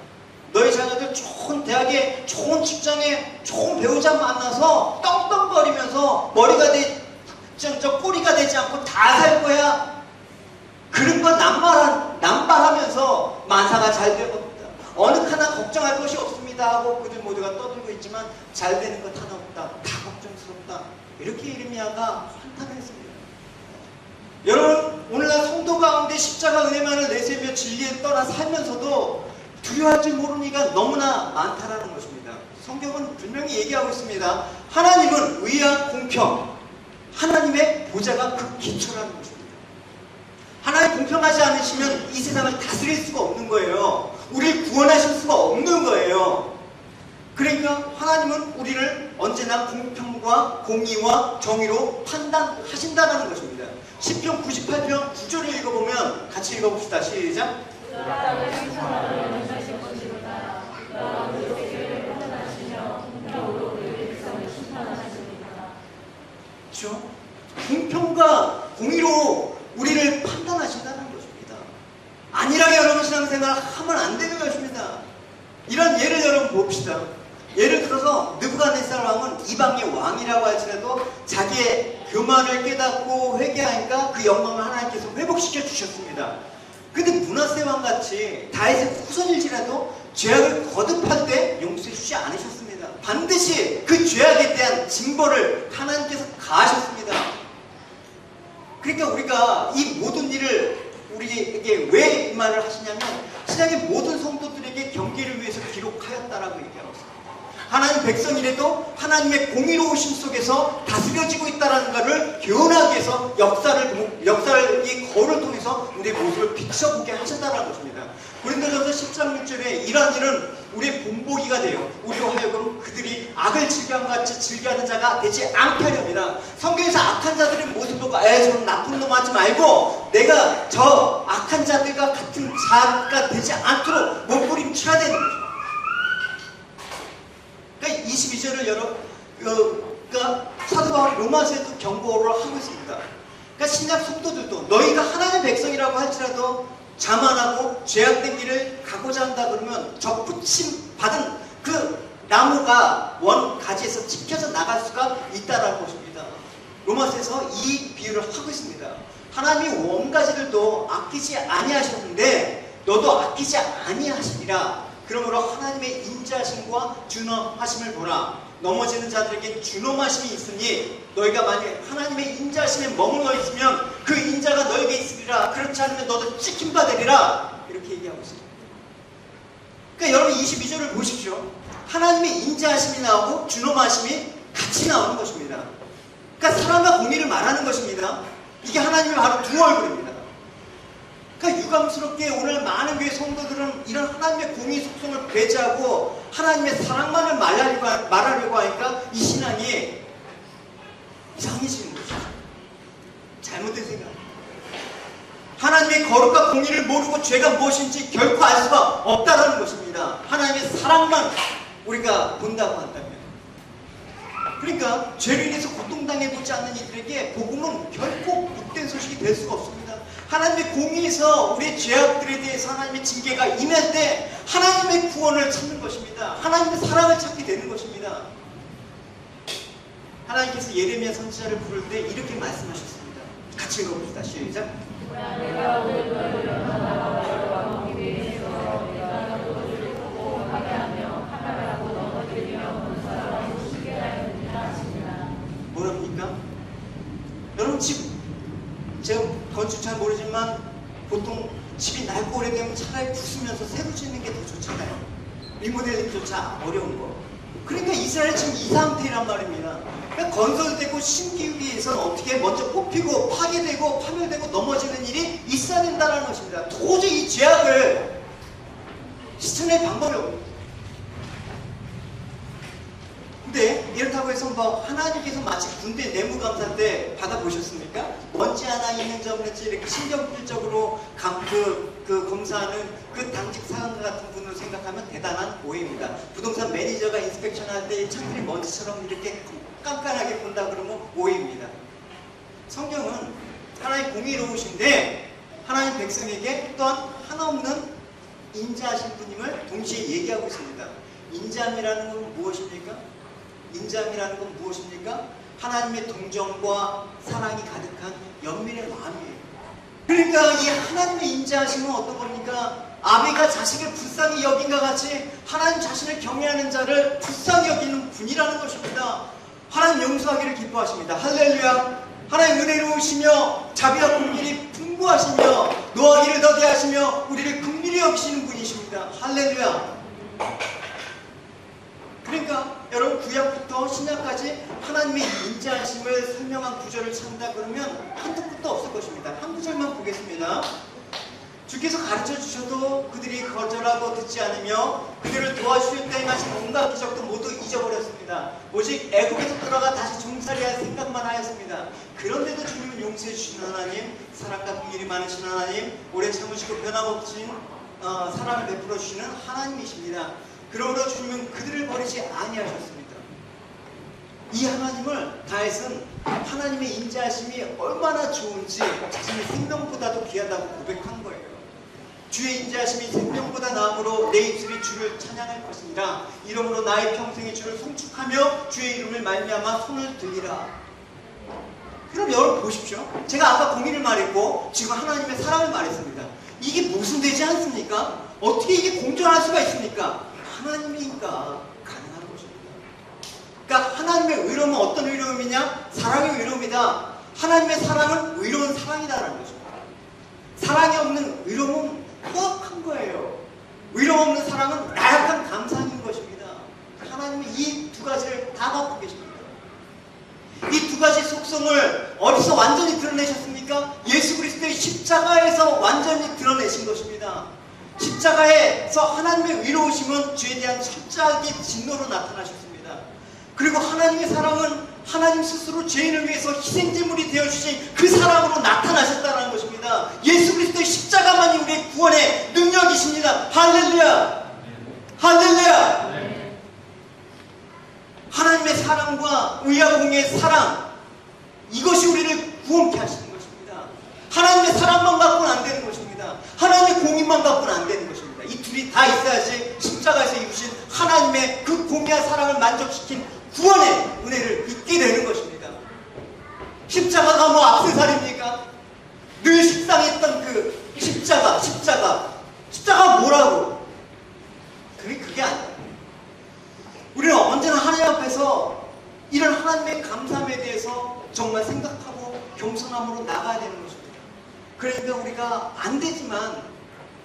너희 자녀들 좋은 대학에, 좋은 직장에, 좋은 배우자 만나서 떵떵거리면서 머리가 저 꼬리가 되지 않고 다 살 거야. 그런 거 남발하면서 만사가 잘 되고 어느 하나 걱정할 것이 없습니다 하고 그들 모두가 떠들고 있지만 잘 되는 것 하나 없다. 다 걱정스럽다. 이렇게 이르미야가 한탄했습니다. 여러분 오늘날 성도 가운데 십자가 은혜만을 내세우며 진리에 떠나 살면서도 두려워할 줄 모르는 이가 너무나 많다라는 것입니다. 성경은 분명히 얘기하고 있습니다. 하나님은 의와 공평, 하나님의 보좌가 그 기초라는 것입니다. 하나님 공평하지 않으시면 이 세상을 다스릴 수가 없는 거예요. 우리를 구원하실 수가 없는 거예요. 그러니까 하나님은 우리를 언제나 공평과 공의와 정의로 판단하신다는 것입니다. 시편 98편 9절을 읽어보면 같이 읽어봅시다. 시작. 그렇죠? 공평과 공의로 우리를 판단하신다는 것입니다. 안일하게 여러분 신앙생활을 하면 안 되는 것입니다. 이런 예를 여러분 봅시다. 예를 들어서 느부갓네살 왕은 이방의 왕이라고 할지라도 자기의 교만을 깨닫고 회개하니까 그 영광을 하나님께서 회복시켜 주셨습니다. 근데 므낫세 왕같이 다윗의 후손일지라도 죄악을 거듭할 때 용서해 주지 않으셨습니다. 반드시 그 죄악에 대한 징벌을 하나님께서 가하셨습니다. 그러니까 우리가 이 모든 일을 우리에게 왜 이 말을 하시냐면 신약의 모든 성도들에게 경계를 위해서 기록하였다라고 얘기하고 있습니다. 하나님 백성이라도 하나님의 공의로우심 속에서 다스려지고 있다는 것을 교훈하기 위해서 역사를 이 거울을 통해서 우리의 모습을 비춰보게 하셨다는 것입니다. 고린도전서 10장 6절에 이러한 일은 우리의 본보기가 돼요. 우리로 하여금 그들이 악을 즐겨함같이 즐겨하는 자가 되지 않게 하렵니다. 성경에서 악한 자들의 모습 보고 저는 나쁜 놈 하지 말고 내가 저 악한 자들과 같은 자가 되지 않도록 몸부림쳐야 되는 거죠. 그러니까 22절을 그러니까 사도 바울이 로마서에도 경고를 하고 있습니다. 그러니까 신약 성도들도 너희가 하나님의 백성이라고 할지라도 자만하고 죄악된 길을 가고자 한다 그러면 접붙임 받은 그 나무가 원 가지에서 찢겨져 나갈 수가 있다라는 것입니다. 로마서에서 이 비유를 하고 있습니다. 하나님이 원가지들도 아끼지 아니하셨는데 너도 아끼지 아니하시리라. 그러므로 하나님의 인자하심과 준엄하심을 보라. 넘어지는 자들에게 준엄하심이 있으니 너희가 만약 하나님의 인자하심에 머물러 있으면 그 인자가 너에게 있으리라. 그렇지 않으면 너도 찍힌바 되리라. 이렇게 얘기하고 있습니다. 그러니까 여러분 22절을 보십시오. 하나님의 인자하심이 나오고 준엄하심이 같이 나오는 것입니다. 그러니까 사랑과 공의를 말하는 것입니다. 이게 하나님의 바로 두 얼굴입니다. 그러니까 유감스럽게 오늘 많은 교회 성도들은 이런 하나님의 공의 속성을 배제하고 하나님의 사랑만을 말하려고 하니까 이 신앙이 이상해지는 것이죠. 잘못된 생각. 하나님의 거룩과 공의를 모르고 죄가 무엇인지 결코 알 수가 없다는 것입니다. 하나님의 사랑만 우리가 본다고 한다면. 그러니까 죄로 인해서 고통당해보지 않는 이들에게 복음은 결코 복된 소식이 될 수가 없습니다. 하나님의 공의에서 우리의 죄악들에 대해서 하나님의 징계가 임할 때 하나님의 구원을 찾는 것입니다. 하나님의 사랑을 찾게 되는 것입니다. 하나님께서 예레미야 선지자를 부를 때 이렇게 말씀하셨습니다. 같이 읽어봅시다. 시작. 내가 오늘 너를 일어나다가 너를 위해서 내가 너를 보고 하게 하며 하나라고 넘어뜨리며 본 사람을 죽게 하였느니라 하시니라. 뭐랍니까? 여러분 집 제가 건축 잘 모르지만 보통 집이 낡고 오래되면 차라리 부수면서 새로 짓는 게 더 좋잖아요. 리모델링조차 어려운 거. 그러니까 이스라엘 지금 이 상태란 말입니다. 그러니까 건설되고 심기 위해서는 어떻게 먼저 뽑히고 파괴되고 파멸되고 넘어지는 일이 있어야 된다는 것입니다. 도저히 이 죄악을 씻어낼 방법이 없습니다. 근데 이렇다고 해서 뭐 하나님께서 마치 군대 내무감사 때 받아보셨습니까? 먼지 하나 있는지 없는지 이렇게 신경질적으로 검사하는 그 당직 사관 같은 분을 생각하면 대단한 오해입니다. 부동산 매니저가 인스펙션 할 때 창들이 먼지처럼 이렇게 깐깐하게 본다 그러면 오해입니다. 성경은 하나님 공의로우신데 하나님 백성에게 또한 하나없는 인자하신 분임을 동시에 얘기하고 있습니다. 인자함이라는 건 무엇입니까? 인자함이라는 건 무엇입니까? 하나님의 동정과 사랑이 가득한 연민의 마음이에요. 그러니까 이 하나님의 인자하심은 어떤 겁니까? 아비가 자식을 불쌍히 여긴과 같이 하나님 자신을 경외하는 자를 불쌍히 여기는 분이라는 것입니다. 하나님 용서하기를 기뻐하십니다. 할렐루야. 하나님 은혜로우시며 자비와 긍휼이 풍부하시며 노하기를 더디하시며 우리를 긍휼히 여기시는 분이십니다. 할렐루야. 그러니까 여러분 구약부터 신약까지 하나님의 인자하심을 설명한 구절을 찾는다 그러면 한두 끝도 없을 것입니다. 한 구절만 보겠습니다. 주께서 가르쳐 주셔도 그들이 거절하고 듣지 않으며 그들을 도와주실 때 행하신 온갖 기적도 모두 잊어버렸습니다. 오직 애국에서 돌아가 다시 종살이할 생각만 하였습니다. 그런데도 주님은 용서해 주시는 하나님, 사랑과 긍휼이 많으신 하나님, 오래 참으시고 변함없인 사랑을 베풀어 주시는 하나님이십니다. 그러므로 주님은 그들을 버리지 아니하셨습니다. 이 하나님을 다윗은 하나님의 인자하심이 얼마나 좋은지 자신의 생명보다도 귀하다고 고백한 거예요. 주의 인자하심이 생명보다 나음으로 내 입술이 주를 찬양할 것이니라. 이러므로 나의 평생이 주를 송축하며 주의 이름을 말미암아 손을 들리라. 그럼 여러분 보십시오. 제가 아까 공의를 말했고 지금 하나님의 사랑을 말했습니다. 이게 모순되지 않습니까? 어떻게 이게 공존할 수가 있습니까? 하나님이니까 가능한 것입니다. 그러니까 하나님의 의로움은 어떤 의로움이냐? 사랑의 의로움이다. 하나님의 사랑은 의로운 사랑이다라는 거죠. 사랑이 없는 의로움은 포악한 거예요. 의로움 없는 사랑은 나약한 감상인 것입니다. 하나님은 이 두 가지를 다 갖고 계십니다. 이 두 가지 속성을 어디서 완전히 드러내셨습니까? 예수 그리스도의 십자가에서 완전히 드러내신 것입니다. 십자가에서 하나님의 의로우심은 죄에 대한 철저하게 진노로 나타나셨습니다. 그리고 하나님의 사랑은 하나님 스스로 죄인을 위해서 희생제물이 되어주신 그 사랑으로 나타나셨다는 것입니다. 예수 그리스도의 십자가만이 우리의 구원의 능력이십니다. 할렐루야! 할렐루야! 하나님의 사랑과 의와 공의의 사랑, 이것이 우리를 구원케 하시는 것입니다. 하나님의 사랑만 갖고는 안 되는 것입니다. 하나님의 공의만 갖고는 안 되는 것입니다. 이 둘이 다 있어야지 십자가에서 이루신 하나님의 그 공의와 사랑을 만족시킨 구원의 은혜를 잊게 되는 것입니다. 십자가가 뭐 악세사리입니까? 늘 식상했던 그 십자가 뭐라고? 그게 아니에요. 우리는 언제나 하나님 앞에서 이런 하나님의 감사함에 대해서 정말 생각하고 겸손함으로 나가야 되는 것입니다. 그러니까 우리가 안 되지만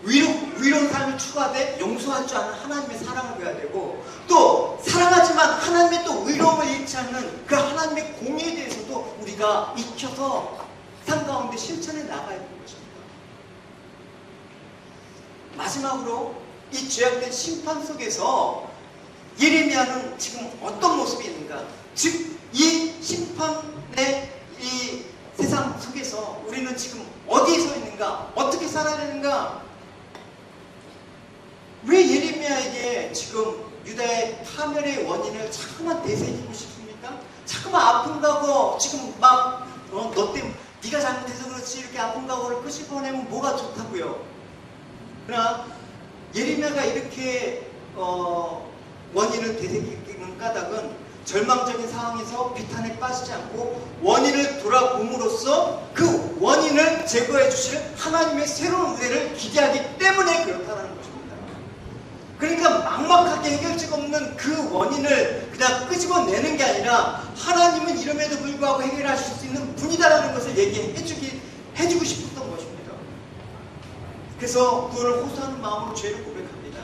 위로운 삶을 추구하되 용서할 줄 아는 하나님의 사랑을 배워야 되고, 또 사랑하지만 하나님의 또 의로움을 잃지 않는 그 하나님의 공의에 대해서도 우리가 익혀서 삶 가운데 실천해 나가야 되는 것입니다. 마지막으로 이 죄악된 심판 속에서 예레미야는 지금 어떤 모습이 있는가? 즉 이 심판의 이 세상 속에서 우리는 지금 어디에 서 있는가? 어떻게 살아야 되는가? 왜 예레미야에게 지금 유다의 파멸의 원인을 자꾸만 되새기고 싶습니까? 자꾸만 아픈다고 지금 막 너 때문에 네가 잘못해서 그렇지 이렇게 아픈다고를 끄집어내면 뭐가 좋다고요? 그러나 예레미야가 이렇게 원인을 되새기는 까닭은 절망적인 상황에서 비탄에 빠지지 않고 원인을 돌아봄으로써 그 원인을 제거해 주실 하나님의 새로운 은혜를 기대하기 때문에 그렇다는 것입니다. 그러니까 막막하게 해결책 없는 그 원인을 그냥 끄집어내는 게 아니라 하나님은 이름에도 불구하고 해결하실 수 있는 분이다라는 것을 해주고 싶었던 것입니다. 그래서 구원을 호소하는 마음으로 죄를 고백합니다.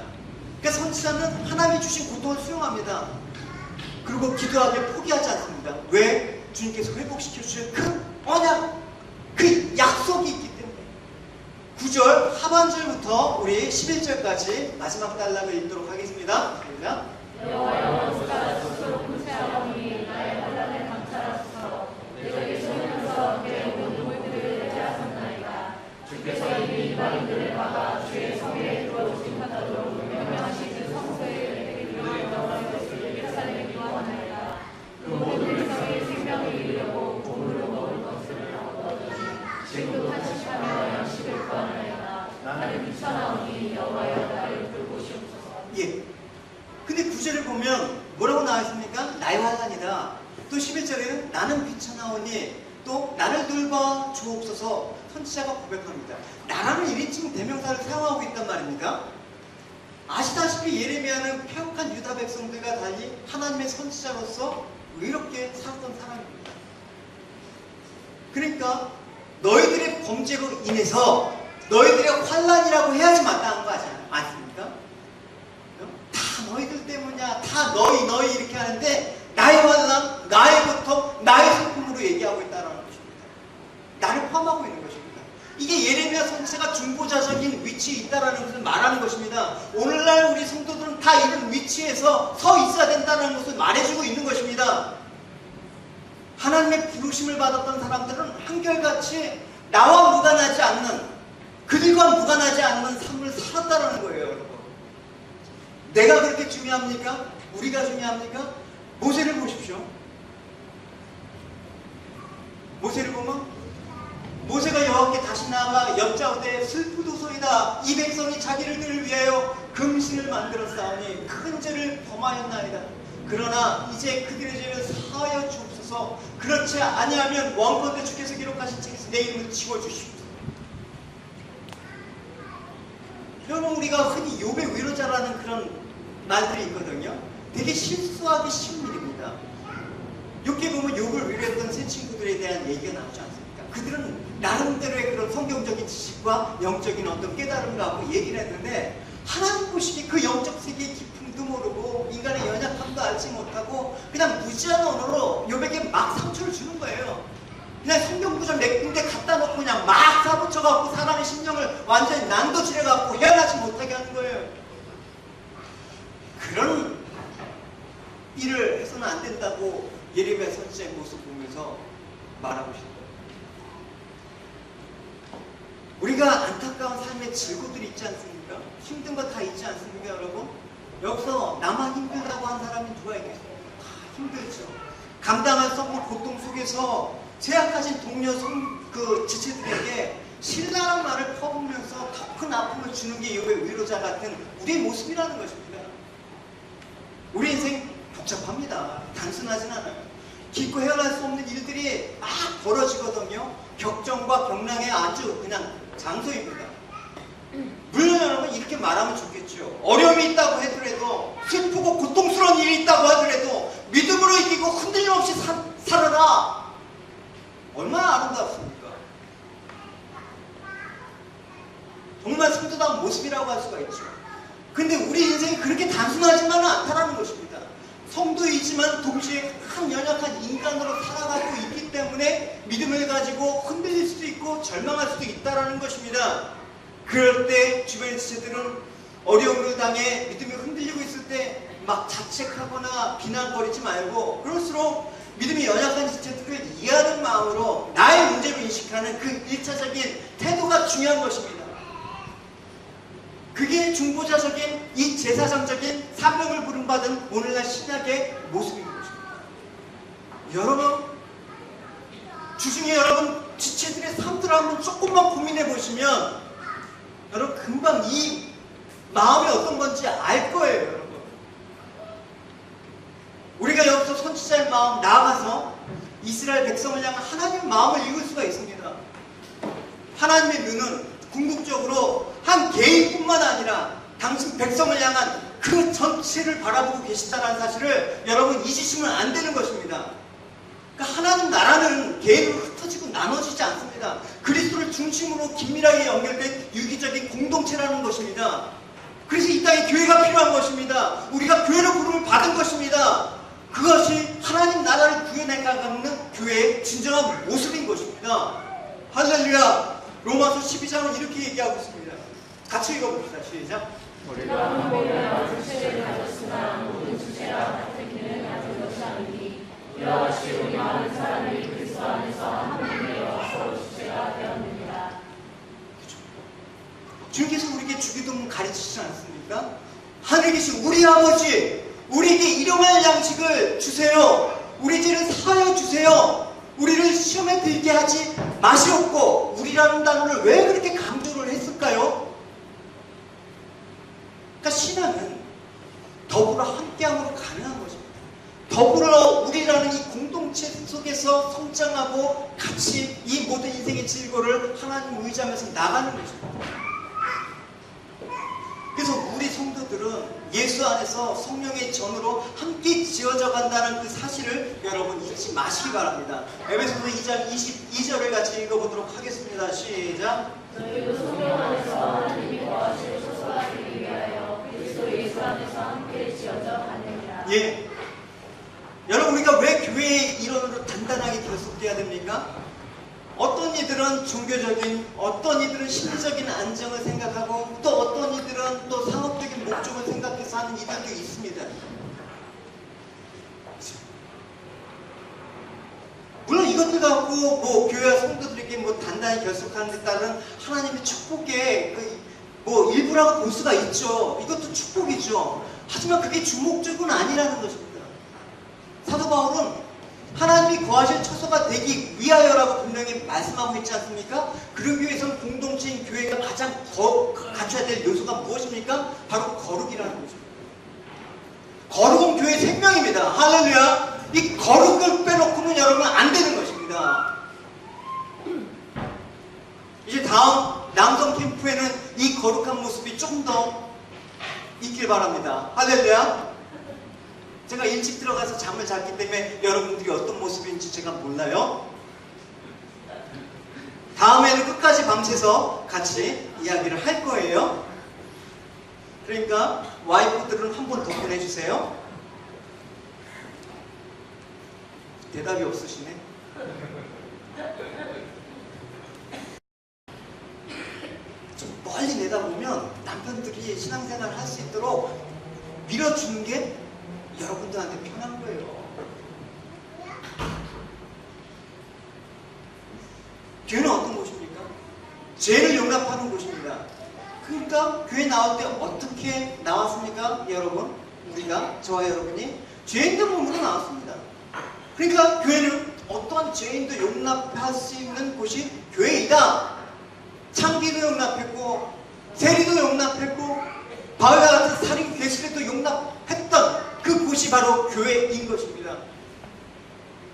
그러니까 선지자는 하나님이 주신 고통을 수용합니다. 그리고 기도하기를 포기하지 않습니다. 왜? 주님께서 회복시켜 주실 그 언약, 그 약속이 있기 때문에. 9절 하반절부터 우리 11절까지 마지막 단락을 읽도록 하겠습니다. 여호와여 주가 스스로 금세하오니 나의 환난을 감찰하소서. 내게 주면서 내 온 물들을 대제하셨나이다. 주께서 이미 이방인들을 막아 주의 성에 들어오신 바다로 명령하신 그 성소에 내게 들어올 여호와의 것을 예루살렘에 기원하나이다. 그 모든 성의 생명을 이루려고 보물로 먹을 것을 얻으니 지금도 탄식하며 양식을 구하나이다. 나는 비천하오니 여호와여 나를 돌보시옵소서. 예. 근데 9절을 보면 뭐라고 나와 있습니까? 나의 환난이다. 또 11절에는 나는 비천하오니 또 나를 돌봐 주옵소서. 선지자가 고백합니다. 나라는 일인칭 대명사를 사용하고 있단 말입니까? 아시다시피 예레미야는 폐역한 유다 백성들과 달리 하나님의 선지자로서 의롭게 살았던 사람입니다. 그러니까 너희들의 범죄로 인해서 너희들의 환난이라고 해야지 마땅한 거 아십니까? 다 너희들 때문이야. 다 너희 이렇게 하는데 나의 환난, 나의 고통, 나의 슬픔으로 얘기하고 있다는 것입니다. 나를 포함하고 있는 것입니다. 이게 예레미야 선지자가 중보자적인 위치에 있다는 것을 말하는 것입니다. 오늘날 우리 성도들은 다 이런 위치에서 서 있어야 된다는 것을 말해주고 있는 것입니다. 하나님의 부르심을 받았던 사람들은 한결같이 나와 무관하지 않는, 그들과 무관하지 않는 삶을 살았다는 거예요, 여러분. 내가 그렇게 중요합니까? 우리가 중요합니까? 모세를 보십시오. 모세를 보면 모세가 여호와께 다시 나아가 여짜오되 슬프도소이다. 이 백성이 자기들을 위하여 금신을 만들었사오니 큰 죄를 범하였나이다. 그러나 이제 그들의 죄를 사하여 주옵소서. 그렇지 아니하면 원컨대 주께서 기록하신 책에서 내 이름을 지워주십시오. 여러분, 우리가 흔히 욥의 위로자라는 그런 말들이 있거든요. 되게 실수하기 쉬운 일입니다. 욥기 보면 욥을 위로했던 세 친구들에 대한 얘기가 나오지 않습니까? 그들은 나름대로의 그런 성경적인 지식과 영적인 어떤 깨달음을 갖고 얘기를 했는데, 하나님 보시기에 그 영적 세계의 깊음도 모르고 인간의 연약함도 알지 못하고 그냥 무지한 언어로 욥에게 막 상처를 주는 거예요. 그냥 성경 구절 몇 군데 갖다 놓고 그냥 막 사붙여갖고 사람의 심령을 완전히 난도질해갖고 헤어나지 못하게 하는 거예요. 그런 일을 해서는 안 된다고 예레미야 선지자의 모습 보면서 말하고 싶어요. 우리가 안타까운 삶의 질고들이 있지 않습니까? 힘든 거 다 있지 않습니까, 여러분? 여기서 나만 힘들다고 한 사람이 누가 있겠어요? 다 힘들죠. 감당할 수 없는 고통 속에서 제약하신 동료 지체들에게 신랄한 말을 퍼부으면서 더 큰 아픔을 주는 게 욥의 위로자 같은 우리의 모습이라는 것입니다. 우리 인생 복잡합니다. 단순하진 않아요. 깊고 헤어날 수 없는 일들이 막 벌어지거든요. 격정과 경랑의 아주 그냥 장소입니다. 물론 여러분 이렇게 말하면 좋겠죠. 어려움이 있다고 하더라도, 슬프고 고통스러운 일이 있다고 하더라도 믿음으로 이기고 흔들림 없이 살아라. 얼마나 아름답습니까? 정말 성도다운 모습이라고 할 수가 있죠. 근데 우리 인생이 그렇게 단순하지만은 않다라는 것입니다. 성도이지만 동시에 한 연약한 인간으로 살아가고 있기 때문에 믿음을 가지고 흔들릴 수도 있고 절망할 수도 있다라는 것입니다. 그럴 때 주변의 지체들은 어려움을 당해 믿음이 흔들리고 있을 때 막 자책하거나 비난거리지 말고, 그럴수록 믿음이 연약한 지체들을 이해하는 마음으로 나의 문제로 인식하는 그 1차적인 태도가 중요한 것입니다. 그게 중보자적인 이 제사장적인 사명을 부름받은 오늘날 신약의 모습인 것입니다. 여러분, 주중에 여러분 지체들의 삶들을 한번 조금만 고민해 보시면 여러분 금방 이 마음이 어떤 건지 알 거예요. 여러분, 우리가 여기서 선지자의 마음 나아가서 이스라엘 백성을 향한 하나님의 마음을 읽을 수가 있습니다. 하나님의 눈은 궁극적으로 한 개인뿐만 아니라 당신 백성을 향한 그 전체를 바라보고 계시다는 사실을 여러분 잊으시면 안 되는 것입니다. 그러니까 하나님 나라는 개인으로 흩어지고 나눠지지 않습니다. 그리스도를 중심으로 긴밀하게 연결된 유기적인 공동체라는 것입니다. 그래서 이 땅에 교회가 필요한 것입니다. 우리가 교회로 부름을 받은 것입니다. 그것이 하나님 나라를 구해내가는 교회의 진정한 모습인 것입니다. 할렐루야. 로마서 12장은 이렇게 얘기하고 있습니다. 같이 읽어봅시다. 시작. 우리가 모여야 주체를 가졌으나 모든 주체가 같은 기능을 가진 것이 아니니 이와 같이 우리 많은 사람이 그리스도 안에서 한 몸이 되어 서로 주체가 되었느니라. 주님께서 우리에게 주기도문 가르치시지 않습니까? 하늘에 계신 우리 아버지, 우리에게 일용할 양식을 주세요. 우리 죄를 사하여 주세요. 우리를 시험에 들게 하지 마시옵고. 우리라는 단어를 왜 그렇게 강조를 했을까요? 그러니까 신앙은 더불어 함께함으로 가능한 것입니다. 더불어 우리라는 이 공동체 속에서 성장하고 같이 이 모든 인생의 질고를 하나님 의지하면서 나가는 것입니다. 그래서 우리 성도들은 예수 안에서 성령의 전으로 함께 지어져 간다는 그 사실을 여러분 잊지 마시기 바랍니다. 에베소서 2장 22절을 같이 읽어보도록 하겠습니다. 시작. 너희도 성령 안에서 하나님이 거하시고 소속하기 위하여 그리스도 예수 안에서 함께 지어져 가느니라. 예. 여러분, 우리가 왜 교회의 일원으로 단단하게 결속돼야 됩니까? 어떤 이들은 종교적인, 어떤 이들은 심리적인 안정을 생각하고, 또 어떤 이들은 또 상업적인 목적을 생각해서 하는 이들도 있습니다. 물론 이것들 갖고 뭐 교회와 성도들에게 뭐 단단히 결속하는 데 따른 하나님의 축복의 뭐 일부라고 볼 수가 있죠. 이것도 축복이죠. 하지만 그게 주목적은 아니라는 것입니다. 사도 바울은 하나님이 거하실 처소가 되기 위하여라고 분명히 말씀하고 있지 않습니까? 그러기 위해서는 공동체인 교회가 가장 갖춰야 될 요소가 무엇입니까? 바로 거룩이라는 것입니다. 거룩은 교회의 생명입니다. 할렐루야. 이 거룩을 빼놓고는 여러분 안 되는 것입니다. 이제 다음 남성 캠프에는 이 거룩한 모습이 조금 더 있길 바랍니다. 할렐루야. 제가 일찍 들어가서 잠을 잤기 때문에 여러분들이 어떤 모습인지 제가 몰라요. 다음에는 끝까지 밤새서 같이 이야기를 할 거예요. 그러니까 와이프들은 한 번 더 보내주세요. 대답이 없으시네. 좀 멀리 내다보면 남편들이 신앙생활을 할 수 있도록 밀어주는 게 여러분들한테 편한 거예요. 교회는 어떤 곳입니까? 죄를 용납하는 곳입니다. 그러니까 교회 나올 때 어떻게 나왔습니까? 여러분, 우리가, 저와 여러분이 죄인들 몸으로 나왔습니다. 그러니까 교회는 어떠한 죄인도 용납할 수 있는 곳이 교회이다. 창기도 용납했고, 세리도 용납했고, 바울과 같은 살인 괴수도 용납했던 그 곳이 바로 교회인 것입니다.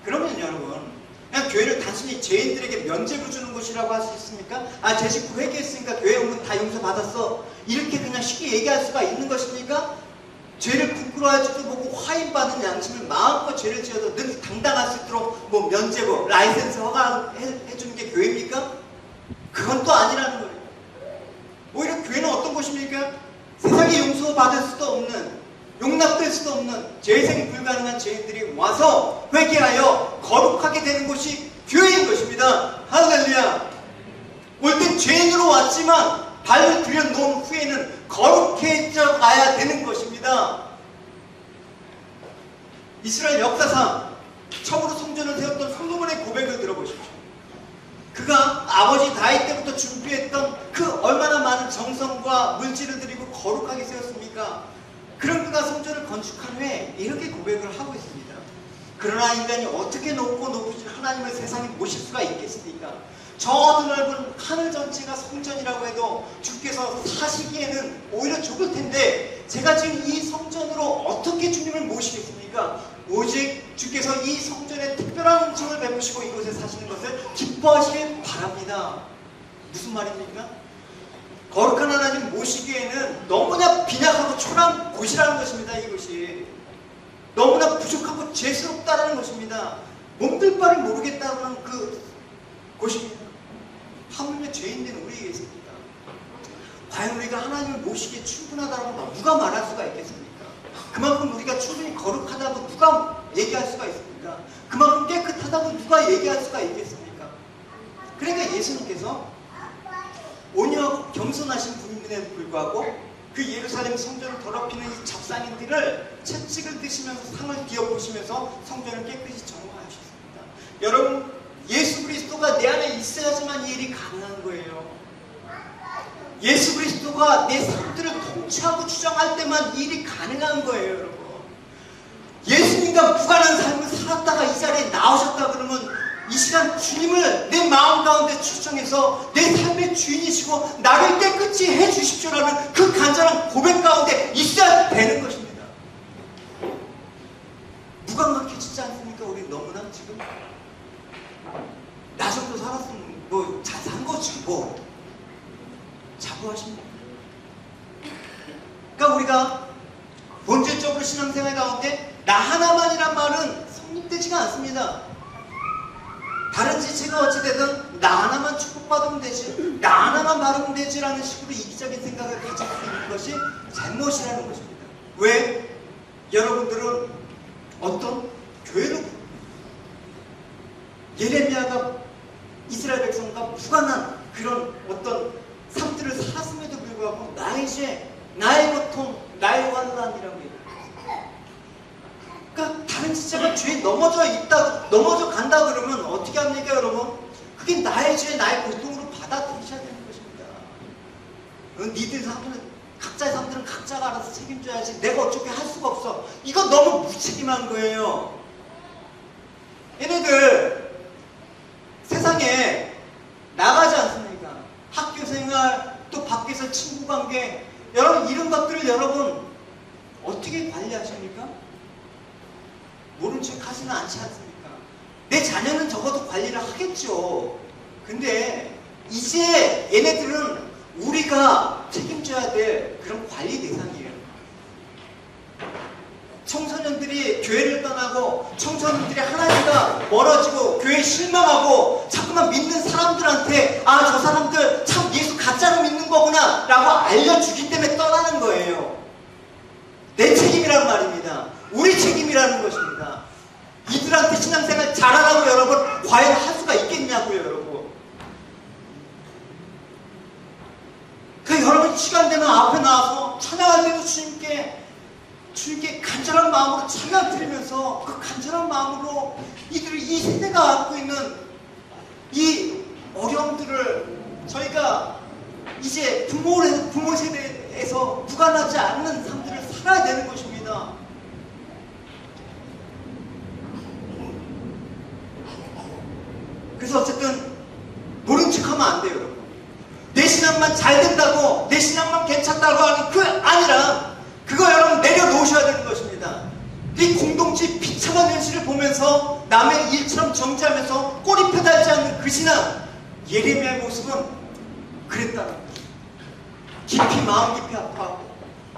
그러면 여러분, 그냥 교회를 단순히 죄인들에게 면죄부 주는 곳이라고 할 수 있습니까? 아, 죄 짓고 회개했으니까 교회 오면 다 용서받았어, 이렇게 그냥 쉽게 얘기할 수가 있는 것입니까? 죄를 부끄러워하지도 보고 화인받은 양심을 마음껏 죄를 지어도 늘 당당할 수 있도록 뭐 면죄부, 라이센스 허가해주는 게 교회입니까? 그건 또 아니라는 거예요. 오히려 교회는 어떤 곳입니까? 세상에 용서받을 수도 없는, 용납될 수도 없는 재생 불가능한 죄인들이 와서 회개하여 거룩하게 되는 곳이 교회인 것입니다. 할렐루야. 올 땐 죄인으로 왔지만 발을 들여놓은 후에는 거룩해져 가야 되는 것입니다. 이스라엘 역사상 처음으로 성전을 세웠던 솔로몬의 고백을 들어보십시오. 그가 아버지 다윗 때부터 준비했던 그 얼마나 많은 정성과 물질을 들이고 거룩하게 세웠습니까? 그런 그가 성전을 건축한 후에 이렇게 고백을 하고 있습니다. 그러나 인간이 어떻게 높고 높으신 하나님을 세상에 모실 수가 있겠습니까? 저 넓은 하늘 전체가 성전이라고 해도 주께서 사시기에는 오히려 좁을 텐데 제가 지금 이 성전으로 어떻게 주님을 모시겠습니까? 오직 주께서 이 성전에 특별한 은총을 베푸시고 이곳에 사시는 것을 기뻐하시길 바랍니다. 무슨 말입니까? 거룩한 하나님 모시기에는 너무나 빈약하고 초라한 곳이라는 것입니다. 이곳이 너무나 부족하고 죄스럽다라는 것입니다. 몸둘 바를 모르겠다는 그 곳입니다. 하물며 죄인된 우리에게 있습니다. 과연 우리가 하나님을 모시기에 충분하다고 누가 말할 수가 있겠습니까? 그만큼 우리가 충분히 거룩하다고 누가 얘기할 수가 있습니까? 그만큼 깨끗하다고 누가 얘기할 수가 있겠습니까? 그러니까 예수님께서 온유하고 겸손하신 분임에도 불구하고 그 예루살렘 성전을 더럽히는 이 잡상인들을 채찍을 드시면서 상을 기어보시면서 성전을 깨끗이 정화하셨습니다. 여러분, 예수 그리스도가 내 안에 있어야지만 이 일이 가능한 거예요. 예수 그리스도가 내 삶들을 통치하고 주장할 때만 이 일이 가능한 거예요, 여러분. 예수님과 무관한 삶을 살았다가 이 자리에 나오셨다 그러면 이 시간 주님을 내 마음 가운데 초청해서 내 삶의 주인이시고 나를 깨끗이 해주십시오라는 그 간절한 고백 가운데 있어야 되는 것입니다. 무감각해지지 않습니까? 우리 너무나 지금 나 정도 살았으면 뭐 잘 산 거지 뭐 자부하십니다. 그러니까 우리가 본질적으로 신앙생활 가운데 나 하나만이란 말은 성립되지가 않습니다. 다른 지체가 어찌되든 나 하나만 축복받으면 되지, 나 하나만 바르면 되지라는 식으로 이기적인 생각을 가질 수 있는 것이 잘못이라는 것입니다. 왜? 여러분들은 어떤 교회로 예레미야가 이스라엘 백성과 무관한 그런 어떤 삶들을 살았음에도 불구하고 나의 죄, 나의 고통, 나의 환난이라고 얘기합니다. 그러니까 다른 지체가 죄에 넘어져 간다 그러면 어떻게 합니까, 여러분? 그게 나의 죄, 나의 고통으로 받아들이셔야 되는 것입니다. 니들 삶은 각자의 삶들은 각자가 알아서 책임져야지. 내가 어떻게 할 수가 없어. 이거 너무 무책임한 거예요. 얘네들 세상에 나가지 않습니까? 학교 생활, 또 밖에서 친구 관계, 여러분 이런 것들을 여러분 어떻게 관리하십니까? 모른 척 하지는 않지 않습니까? 내 자녀는 적어도 관리를 하겠죠. 근데 이제 얘네들은 우리가 책임져야 될 그런 관리 대상이에요. 청소년들이 교회를 떠나고 청소년들이 하나님과 멀어지고 교회에 실망하고 자꾸만 믿는 사람들한테 아, 저 사람들 참 예수 가짜로 믿는 거구나 라고 알려주기 때문에 떠나는 거예요. 내 책임이란 말입니다. 우리 책임이라는 것입니다. 이들한테 신앙생활 잘하라고 여러분 과연 할 수가 있겠냐고요, 여러분. 그 여러분 시간 되면 앞에 나와서 찬양할 때도 주님께 간절한 마음으로 찬양 드리면서 그 간절한 마음으로 이 세대가 갖고 있는 이 어려움들을 저희가 이제 부모 세대에서 무관하지 않는 삶들을 살아야 되는 것입니다. 그래서 어쨌든 모른 척하면 안 돼요, 여러분. 내 신앙만 잘 된다고, 내 신앙만 괜찮다고 하는 그 아니라 그거 여러분 내려놓으셔야 되는 것입니다. 이 공동체 비참한 현실을 보면서 남의 일처럼 정지하면서 꼬리 펴달지 않는 그 신앙, 예레미야의 모습은 그랬다는 거예요. 깊이 마음 깊이 아파하고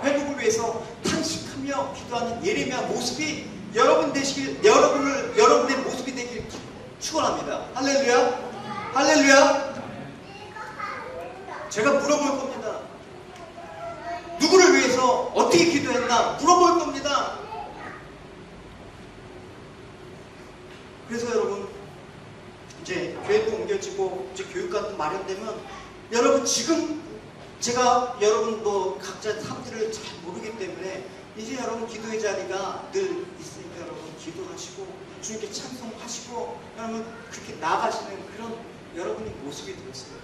회복을 위해서 탄식하며 기도하는 예레미야 모습이 여러분의 모습이 되기를 축원합니다. 할렐루야, 할렐루야. 제가 물어볼 겁니다. 누구를 위해서 어떻게 기도했나 물어볼 겁니다. 그래서 여러분 이제 교회도 옮겨지고 이제 교육과도 마련되면 여러분 지금 제가 여러분 뭐 각자 삶들을 잘 모르기 때문에 이제 여러분 기도의 자리가 늘 있으니까 여러분 기도하시고 주님께 찬송하시고 여러분 그렇게 나가시는 그런 여러분의 모습이 되었어요.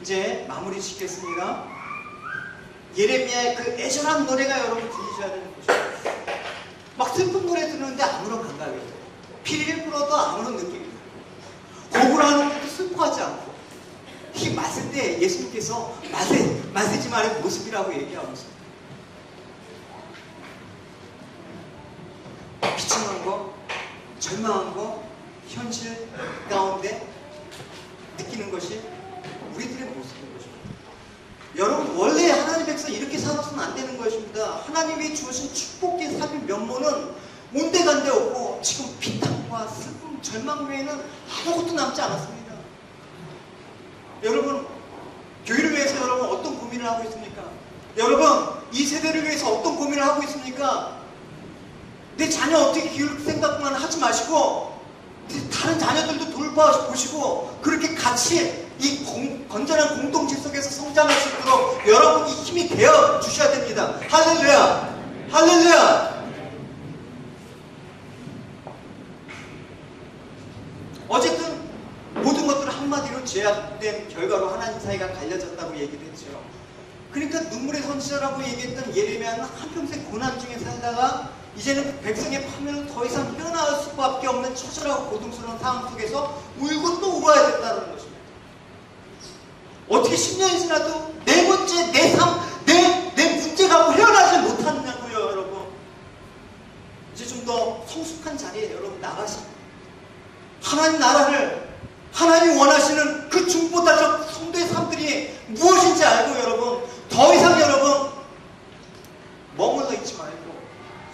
이제 마무리 짓겠습니다. 예레미야의 그 애절한 노래가 여러분 들리셔야 되는 것입니다. 막 슬픈 노래 들으는데 아무런 감각이 없어요. 피리를 불어도 아무런 느낌이 없어요. 곡을 하는데도 슬퍼하지 않고 이 맞을 때 예수님께서 맞으지 말의 모습이라고 얘기하고 있어요. 비참한 거, 절망한 거, 현실 가운데 느끼는 것이 우리들의 모습인 것입니다. 여러분 원래 하나님 백성 이렇게 살아서는 안 되는 것입니다. 하나님이 주신 축복의 삶의 면모는 온데간데 없고 지금 비탄과 슬픔, 절망 외에는 아무것도 남지 않았습니다. 여러분 교회를 위해서 여러분 어떤 고민을 하고 있습니까? 여러분 이 세대를 위해서 어떤 고민을 하고 있습니까? 내 자녀 어떻게 키울 생각만 하지 마시고 다른 자녀들도 돌봐보시고 그렇게 같이 이 건전한 공동체 속에서 성장할 수 있도록 여러분이 힘이 되어 주셔야 됩니다. 할렐루야! 할렐루야! 어쨌든 모든 것들은 한마디로 죄악된 결과로 하나님 사이가 갈려졌다고 얘기를 했죠. 그러니까 눈물의 선지자라고 얘기했던 예레미야는 한평생 고난 중에 살다가 이제는 백성의 파멸을 더 이상 헤어나올 수밖에 없는 처절하고 고통스러운 상황 속에서 울고 또 울어야 된다는 것입니다. 어떻게 10년이 지나도 내 문제, 내 삶, 내 문제 갖고 헤어나지 못하느냐고요, 여러분. 이제 좀 더 성숙한 자리에 여러분 나가시고 하나님 나라를 하나님 원하시는 그 중보다적 성도의 삶들이 무엇인지 알고 여러분 더 이상 여러분 머물러 있지 말고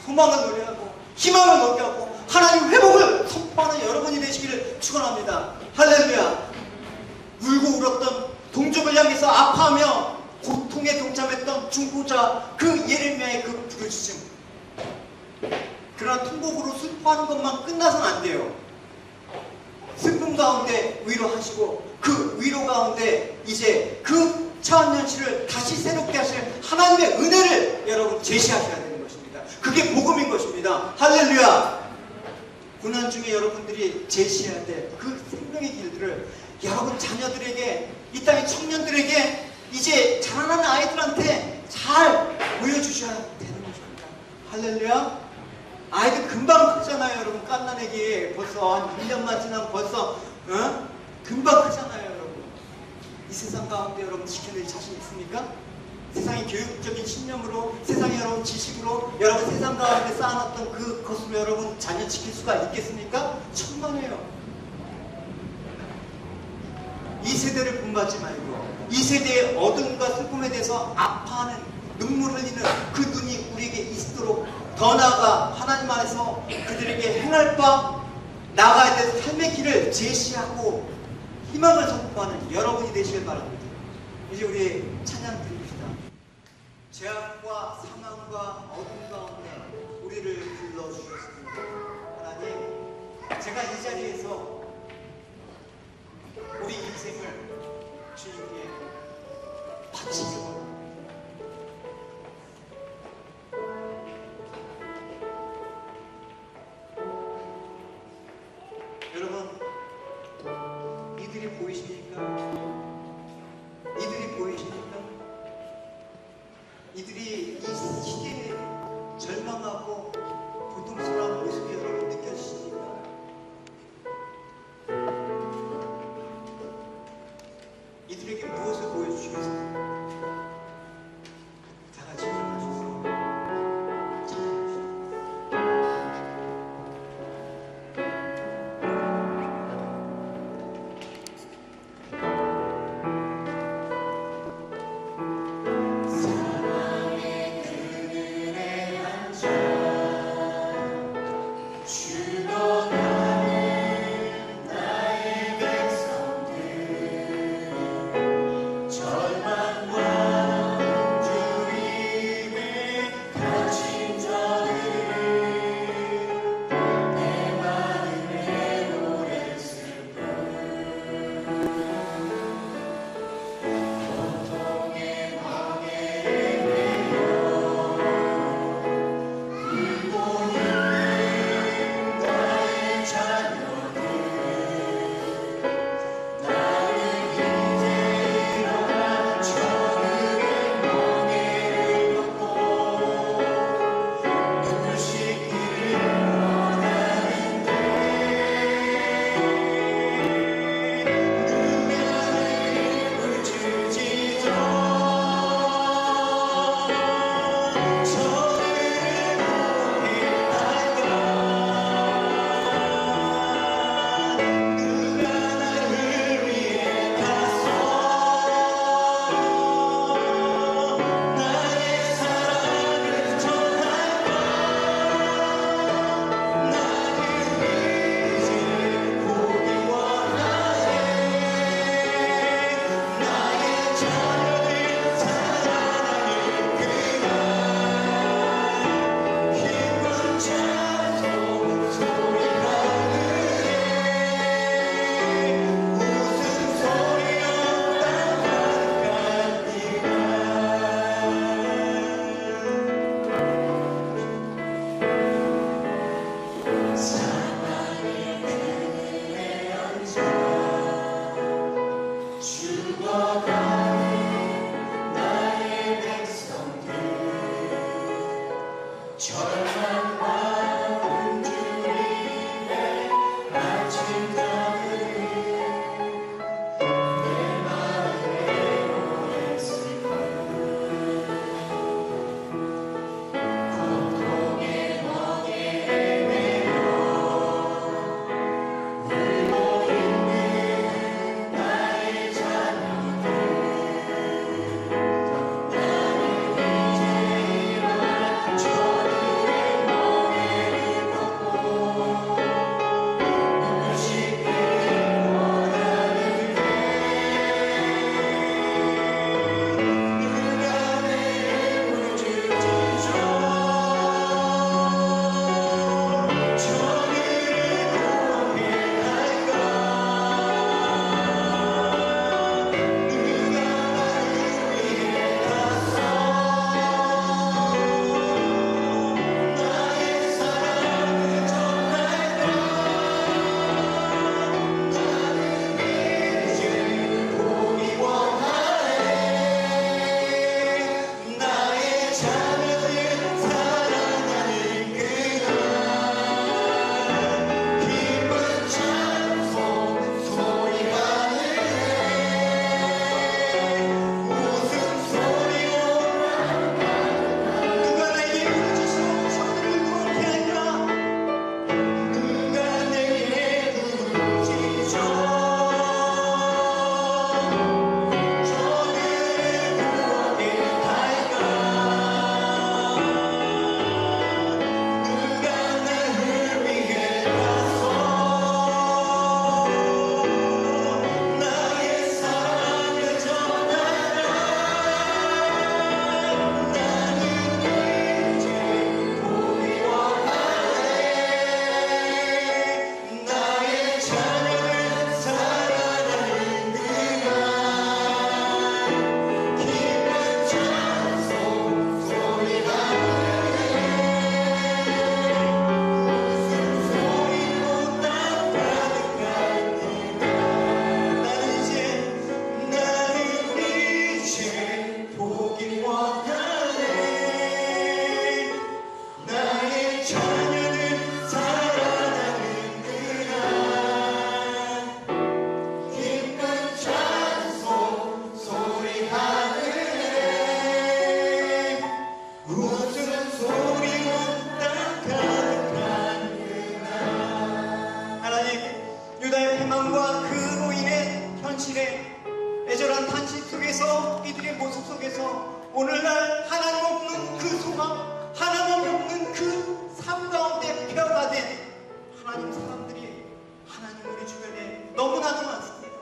소망을 노래하고 희망을 얻게 하고 하나님 회복을 선포하는 여러분이 되시기를 축원합니다. 할렐루야. 울고 울었던 동족을 향해서 아파하며 고통에 동참했던 중보자 그 예레미야의 그 부르짖음, 그러나 통곡으로 슬퍼하는 것만 끝나서는 안 돼요. 슬픔 가운데 위로하시고 그 위로 가운데 이제 그 차원현실을 다시 새롭게 하실 하나님의 은혜를 여러분 제시하셔야 됩니다. 그게 복음인 것입니다. 할렐루야. 고난 중에 여러분들이 제시해야 될 그 생명의 길들을 여러분 자녀들에게 이 땅의 청년들에게 이제 자라나는 아이들한테 잘 보여주셔야 되는 것입니다. 할렐루야. 아이들 금방 크잖아요. 여러분 갓난애기 벌써 한 1년만 지나면 벌써 금방 크잖아요. 여러분 이 세상 가운데 여러분 지켜낼 자신 있습니까? 세상의 교육적인 신념으로 세상의 여러분 지식으로 여러분 세상 가운데 쌓아놨던 그것으로 여러분 자녀 지킬 수가 있겠습니까? 천만에요. 이 세대를 본받지 말고 이 세대의 어둠과 슬픔에 대해서 아파하는 눈물 흘리는 그 눈이 우리에게 있도록 더 나아가 하나님 안에서 그들에게 행할 바 나아가야 될 삶의 길을 제시하고 희망을 선포하는 여러분이 되시길 바랍니다. 이제 우리 찬양 드립니다. 죄악과 사망과 어둠 가운데 우리를 불러주셨습니다. 하나님, 제가 이 자리에서 우리 인생을 주님께 바치기 원합니다. 여러분, 이들이 보이십니까? 이들이 보이십니까? 이들이 이 시대에 절망하고 고통스러운 모습이 여러분 느껴지십니까? 이들에게 무엇을 보여주시겠습니까? 다 같이 일어나셔서 찬양합시다. 절망과 우주리 아침 가을이 내 마음에 오랬을 고통의 멍에 헤매며 울고 있는 나의 자녀들 나는 이제 일어나 저들의 멍에를 덮고 눈부시길 원하는데 누가 내 물을 주죠 저들을 구원해 갈까 누가 나를 위해 갔어 나의 사랑을 전할까 나는 이제 보기 원하네 나의 자녀들 사랑하는 그날 기쁜 찬송 소리하네 웃음소리로 누가 나에게 부르짖어 저들을 구원케 할까 누가 내게 부르짖어 저들을 구원해 갈까 누가 나를 위해 갔어 나의 사랑을 전하라 나는 이제 보기 원하네 나의 자녀를 사랑하는 그날 기쁜 찬송 소리하네 웃음소리로 땅 가득한 그날 나는 이제 보기 원하네 나의 자녀를 사랑하는 그날 기쁜 찬송 소리하네 웃음소리로 땅 가득한 그날 하나님 유다의 패망과 그로 인해 현실의 애절한 탄식 속에서 이들의 모습 속에서 오늘날 하나님 없는 그 소망 하나님 없는 그 삶 가운데 폐허가 된 하나님 사람들이 하나님 우리 주변에 너무나도 많습니다.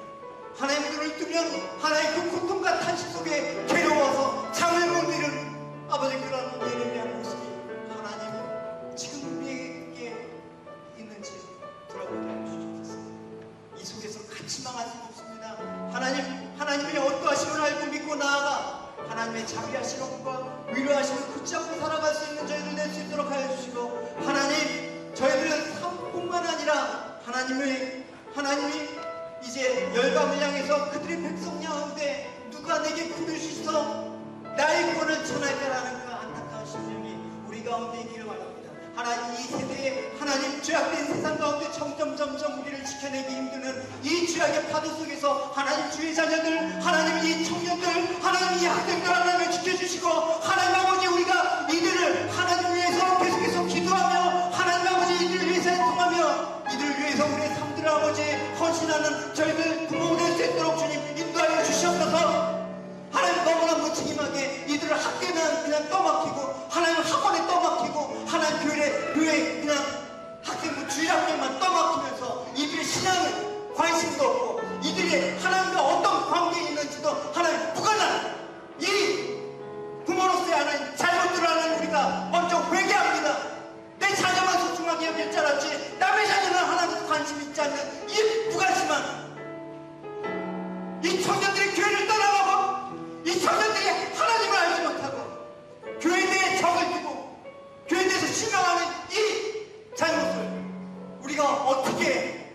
하나님 눈을 뜨면 하나님 그 고통과 탄식 속에 괴로워서 잠을 못 이루는 아버지 그런 예레미야 모습이 하나님 지금 우리에게 있는지 돌아보게 해주시옵소서. 이 속에서 같이 망할 수 없습니다. 하나님의 어떠하심을 알고 믿고 나아가 하나님의 자비하신 것과 위로하심을 붙잡고 살아갈 수 있는 저희들 될 수 있도록 하여 주시고 하나님 저희들의 삶뿐만 아니라 하나님이 이제 열방을 향해서 그들의 백성 가운데 누가 내게 부르시서 나의 구원을 전할까라는 그 안타까운 심령이 우리 가운데 있기를 바랍니다. 하나님 이 세대에 하나님 죄악된 세상 가운데 점점 우리를 지켜내기 힘드는 이 죄악의 파도 속에서 하나님 주의 자녀들 하나님 이 청년들 하나님 이 학생들 하나님을 지켜주시고 하나님 아버지 우리가 이들을 하나님 위해서 계속해서 기도하며 하나님 아버지 이들을 위해서 애통하며 이들을 위해서 우리의 삶들을 아버지 헌신하는 저희들 부모 될 수 있도록 주님 인도하여 주시옵소서. 하나님 너무나 무책임하게 이들을 학교는 그냥 떠맡기고 하나님 학원에 떠맡기고 하나님 교회 그냥 학생부 주일학교만 떠맡기면서 이들의 신앙을 관심도 없고 이들이 하나님과 어떤 관계에 있는지도 하나님 무관한 이 부모로서의 하나님 잘못들을 하는 우리가 먼저 회개합니다. 내 자녀만 소중하게 여길 줄 알았지 남의 자녀는 하나님 관심 있지 않는 이 무관심한 이 청년들이 교회를 떠나가고 이 청년들이 하나님을 알지 못하고 교회에 대해 적을 두고 교회에 대해서 신앙하는 이 잘못을 우리가 어떻게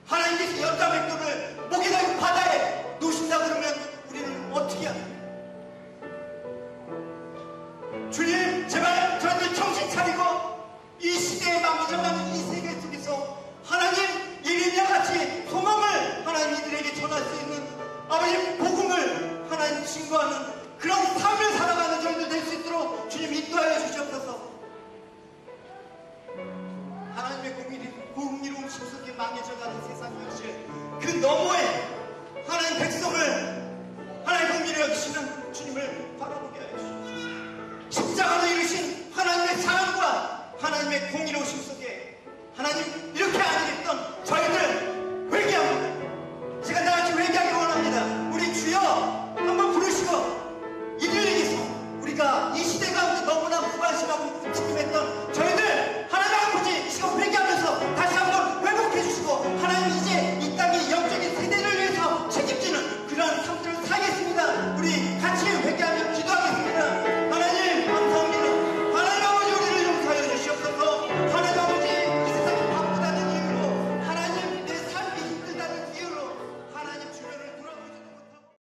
하나님께서 연자백도를 목에다 이 바다에 놓으신다 그러면 우리는 어떻게 하냐? 주님 제발 저희들 정신 차려 시대에 망쳐가는 이 세계 속에서 하나님 예레미야 같이 소망을 하나님 이들에게 전할 수 있는 아버지 복음을 하나님 증거하는 그런 삶을 살아가는 저희들 될 수 있도록 주님 인도하여 주시옵소서. 하나님의 공의로운 신속히 망해져가는 세상 현실 그 너머에 하나님 백성을 하나님 공의를 여기시는 주님을 바라보게 하여 주시옵소서. 십자가로 이루신 하나님의 사랑과 하나님의 공의로우신